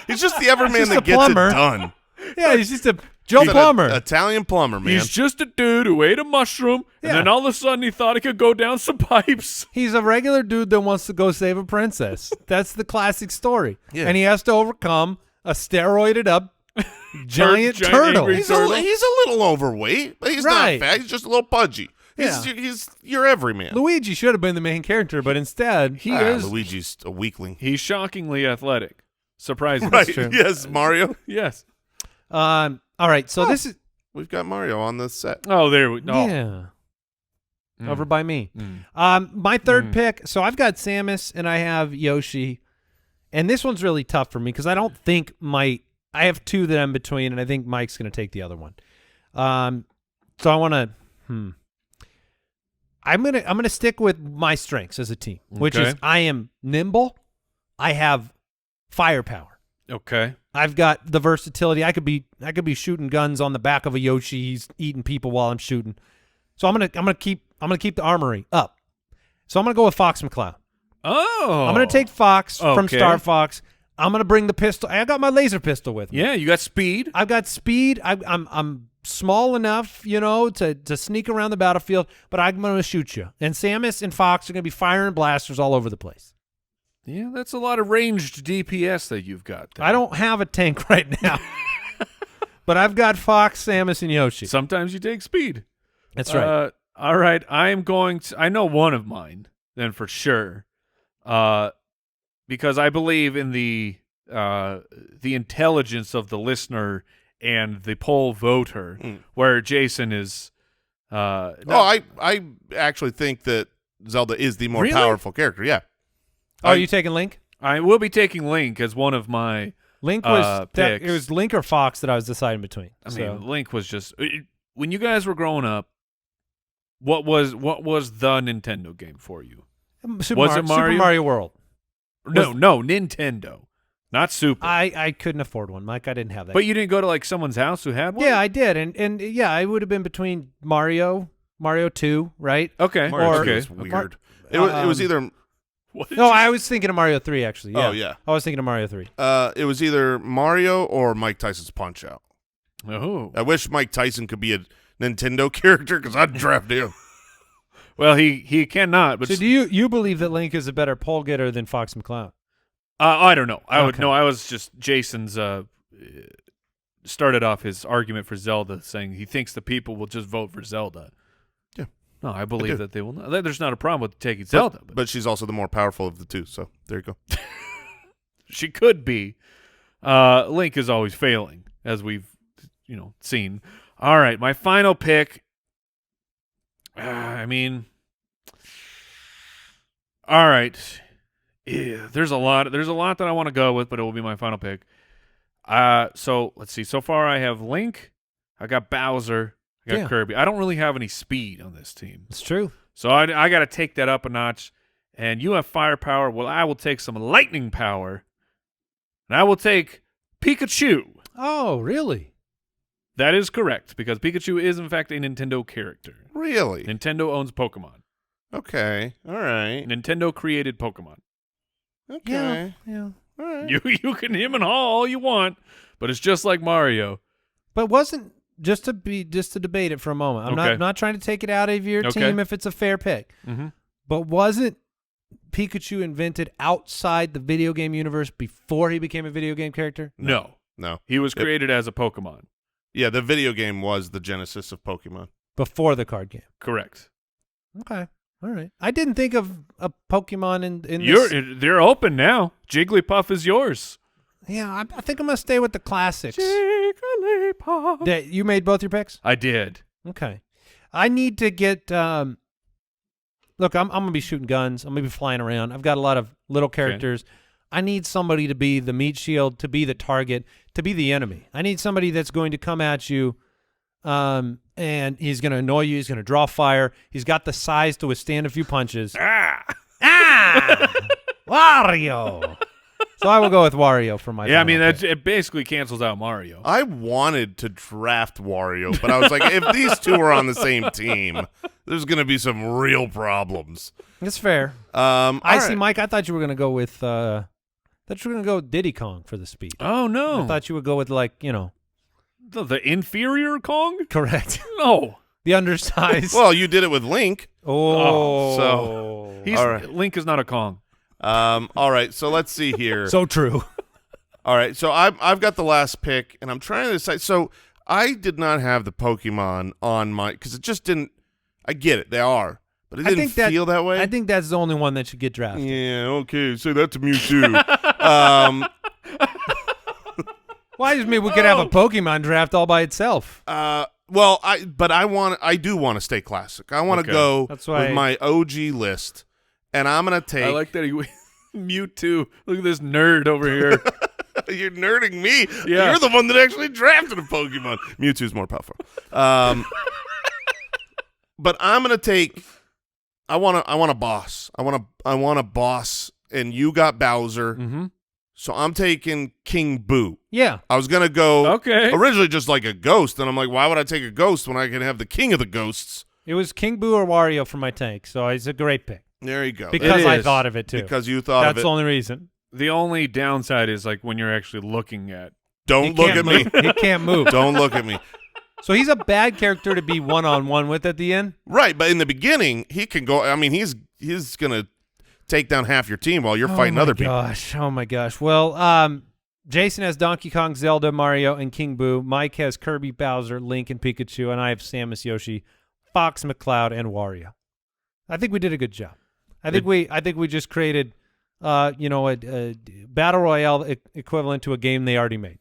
He's just the everyman just that a gets plumber. it done. Yeah, he's just a Joe He's an Plumber. Italian plumber, man. He's just a dude who ate a mushroom, Yeah. and then all of a sudden he thought he could go down some pipes. He's a regular dude that wants to go save a princess. That's the classic story. Yeah. And he has to overcome a steroided up giant turtle. angry he's turtle. a little overweight, but he's Right. not fat. He's just a little pudgy. He's your everyman. Luigi should have been the main character, but instead He is. Luigi's a weakling. He's shockingly athletic. Surprisingly. Right? true. Yes, Mario. Yes. all right, so this is We've got Mario on the set. Oh, there we go. yeah. Mm. Over by me. Mm. My third pick, so I've got Samus and I have Yoshi. And this one's really tough for me because I don't think I have two that I'm between, and I think Mike's going to take the other one. So I want to I'm gonna stick with my strengths as a team, which is Okay. I am nimble, I have firepower, Okay. I've got the versatility. I could be shooting guns on the back of a Yoshi. He's eating people while I'm shooting. So I'm gonna keep the armory up. So I'm gonna go with Fox McCloud. Oh. I'm gonna take Fox from Okay. Star Fox. I'm gonna bring the pistol. I got my laser pistol with me. Yeah, you got speed. I've got speed. I'm small enough, to sneak around the battlefield, but I'm going to shoot you. And Samus and Fox are going to be firing blasters all over the place. Yeah, that's a lot of ranged DPS that you've got there. I don't have a tank right now, but I've got Fox, Samus, and Yoshi. Sometimes you take speed. That's right. All right, I am going to. I know one of mine then for sure, because I believe in the intelligence of the listener and the poll voter, where Jason is. I actually think that Zelda is the more Really? powerful character. Yeah. Are you taking Link? I will be taking Link as one of my. Link was picks. it was Link or Fox that I was deciding between. I So, mean, Link was just when you guys were growing up. What was the Nintendo game for you? Super was it Mario? Super Mario World. No, Nintendo, not Super. I couldn't afford one, Mike. I didn't have that. But you didn't go to like someone's house who had one? yeah, I did, and yeah, I would have been between Mario 2, right? Okay. Mario Or- 2 was weird. It was either What did No, you I was thinking of Mario 3 actually. Yeah. Oh, yeah. I was thinking of Mario 3. it was either Mario or Mike Tyson's Punch Out. Oh. I wish Mike Tyson could be a Nintendo character because I'd draft him. Well, he cannot. But So do you believe that Link is a better pole getter than Fox McCloud? I don't know. I would Okay. no. I was just Jason's. Started off his argument for Zelda, saying he thinks the people will just vote for Zelda. Yeah. No, I believe do. that they will not. There's not a problem with taking Zelda, But she's also the more powerful of the two, so there you go. she could be. Link is always failing, as we've seen. All right, my final pick. I mean, all right. Yeah, there's a lot that I want to go with, but it will be my final pick. So let's see. So far, I have Link, I got Bowser, I got Yeah. Kirby. I don't really have any speed on this team, It's true. so I got to take that up a notch. And you have firepower. Well, I will take some lightning power, and I will take Pikachu. Oh, really? That is correct, because Pikachu is, in fact, a Nintendo character. Really? Nintendo owns Pokemon. Okay. All right. Nintendo created Pokemon. Okay. Yeah. All right. You can him and haw all you want, but it's just like Mario. But wasn't just to debate it for a moment. I'm Okay. not trying to take it out of your Okay. team if it's a fair pick. Mm-hmm. But wasn't Pikachu invented outside the video game universe before he became a video game character? No. No. He was created as a Pokemon. Yeah, the video game was the genesis of Pokemon. Before the card game. Correct. Okay. All right. I didn't think of a Pokemon in this. They're open now. Jigglypuff is yours. Yeah, I think I'm going to stay with the classics. Jigglypuff. You made both your picks? I did. Okay. I need to get look, I'm going to be shooting guns. I'm going to be flying around. I've got a lot of little characters. I need somebody to be the meat shield, to be the target, to be the enemy. I need somebody that's going to come at you and he's going to annoy you. He's going to draw fire. He's got the size to withstand a few punches. Wario. So I will go with Wario for my Yeah, I mean, final pick. it basically cancels out Mario. I wanted to draft Wario, but I was like, if these two are on the same team, there's going to be some real problems. It's fair. All I see, right. Mike. I thought you were going to go with thought you were going to go with Diddy Kong for the speed. Oh, no. I thought you would go with, like, The inferior Kong? correct. No. The undersized. Well, you did it with Link. oh. so- He's All right. Link is not a Kong. All right, so let's see here. So true. All right, so I've got the last pick, and I'm trying to decide. So I did not have the Pokemon on my – because it just didn't – I get it. They are. But it didn't feel that way. I think that's the only one that should get drafted. Yeah, okay. Say that to Mewtwo. Why does mean we could have a Pokemon draft all by itself? Well, I do want to stay classic. I want to go That's why with my OG list, and I'm going to take – I like that he Mewtwo. Look at this nerd over here. You're nerding me. Yeah. You're the one that actually drafted a Pokemon. Mewtwo's more powerful. But I'm going to take – I want a boss. I want a boss, and you got Bowser. Mm-hmm. So I'm taking King Boo. Yeah. I was going to go originally just like a ghost, and I'm like, why would I take a ghost when I can have the king of the ghosts? It was King Boo or Wario for my tank, so it's a great pick. There you go. Because I thought of it, too. Because you thought of it. That's the only reason. The only downside is like when you're actually looking at. Don't look at me. He can't move. Don't look at me. So he's a bad character to be one-on-one with at the end? Right, but in the beginning, he can go – I mean, he's going to take down half your team while you're fighting other people. Oh, my gosh. Well, Jason has Donkey Kong, Zelda, Mario, and King Boo. Mike has Kirby, Bowser, Link, and Pikachu. And I have Samus, Yoshi, Fox, McCloud, and Wario. I think we did a good job. I think we just created a Battle Royale equivalent to a game they already made.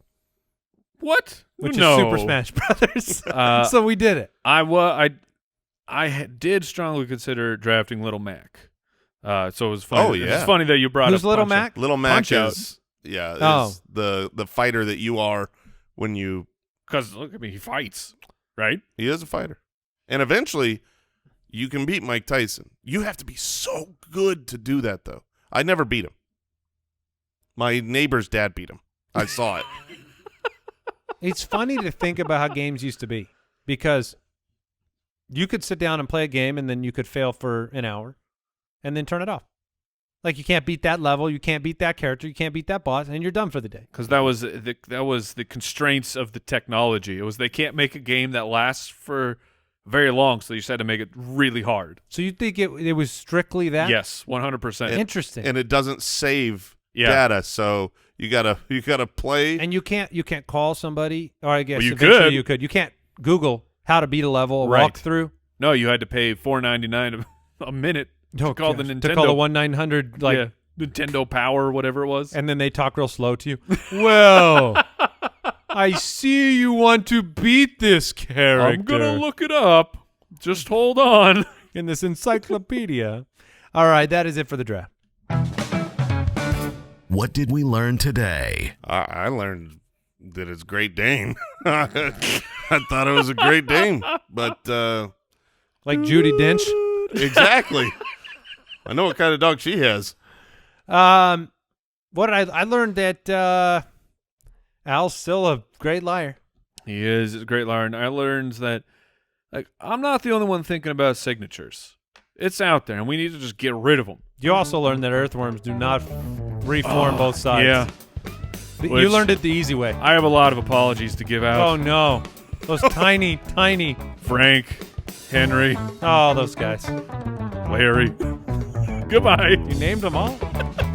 What? Which No. is Super Smash Brothers. So we did it. I did strongly consider drafting Little Mac. So it was funny. Oh, yeah. It's funny that you brought Who's up Little Punch-Out. Mac? Little Mac Punch-Out. is the fighter that you are when you Because look at me, he fights, right? he is a fighter. And eventually you can beat Mike Tyson. You have to be so good to do that though. I never beat him. My neighbor's dad beat him. I saw it. It's funny to think about how games used to be because you could sit down and play a game and then you could fail for an hour and then turn it off. Like you can't beat that level, you can't beat that character, you can't beat that boss, and you're done for the day. Because that was the constraints of the technology. It was they can't make a game that lasts for very long, so you just had to make it really hard. So you think it was strictly that? Yes, 100%. Interesting. And it doesn't save data, so you gotta play. And you can't call somebody, or I guess Well, you eventually could. you could. You can't Google how to beat a level, Right. walkthrough. No, you had to pay $4.99 a minute to call the Nintendo. To call the 1-900 Nintendo Power or whatever it was. and then they talk real slow to you. Well, I see you want to beat this character. I'm gonna look it up. Just hold on. in this encyclopedia. All right, that is it for the draft. What did we learn today? I learned that it's Great Dane. I thought it was a Great Dane, but Like Judi Dench. exactly. I know what kind of dog she has. What I learned that Al's still a great liar. He is a great liar. And I learned that I'm not the only one thinking about signatures. It's out there, and we need to just get rid of them. You also learned that earthworms do not reform both sides. Yeah. You Which- learned it the easy way. I have a lot of apologies to give out. Oh, no. Those tiny. Frank, Henry, Oh, those guys. Larry. Goodbye. You named them all?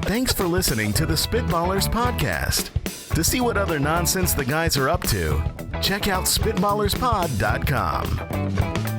Thanks for listening to the Spitballers podcast. To see what other nonsense the guys are up to, check out SpitballersPod.com.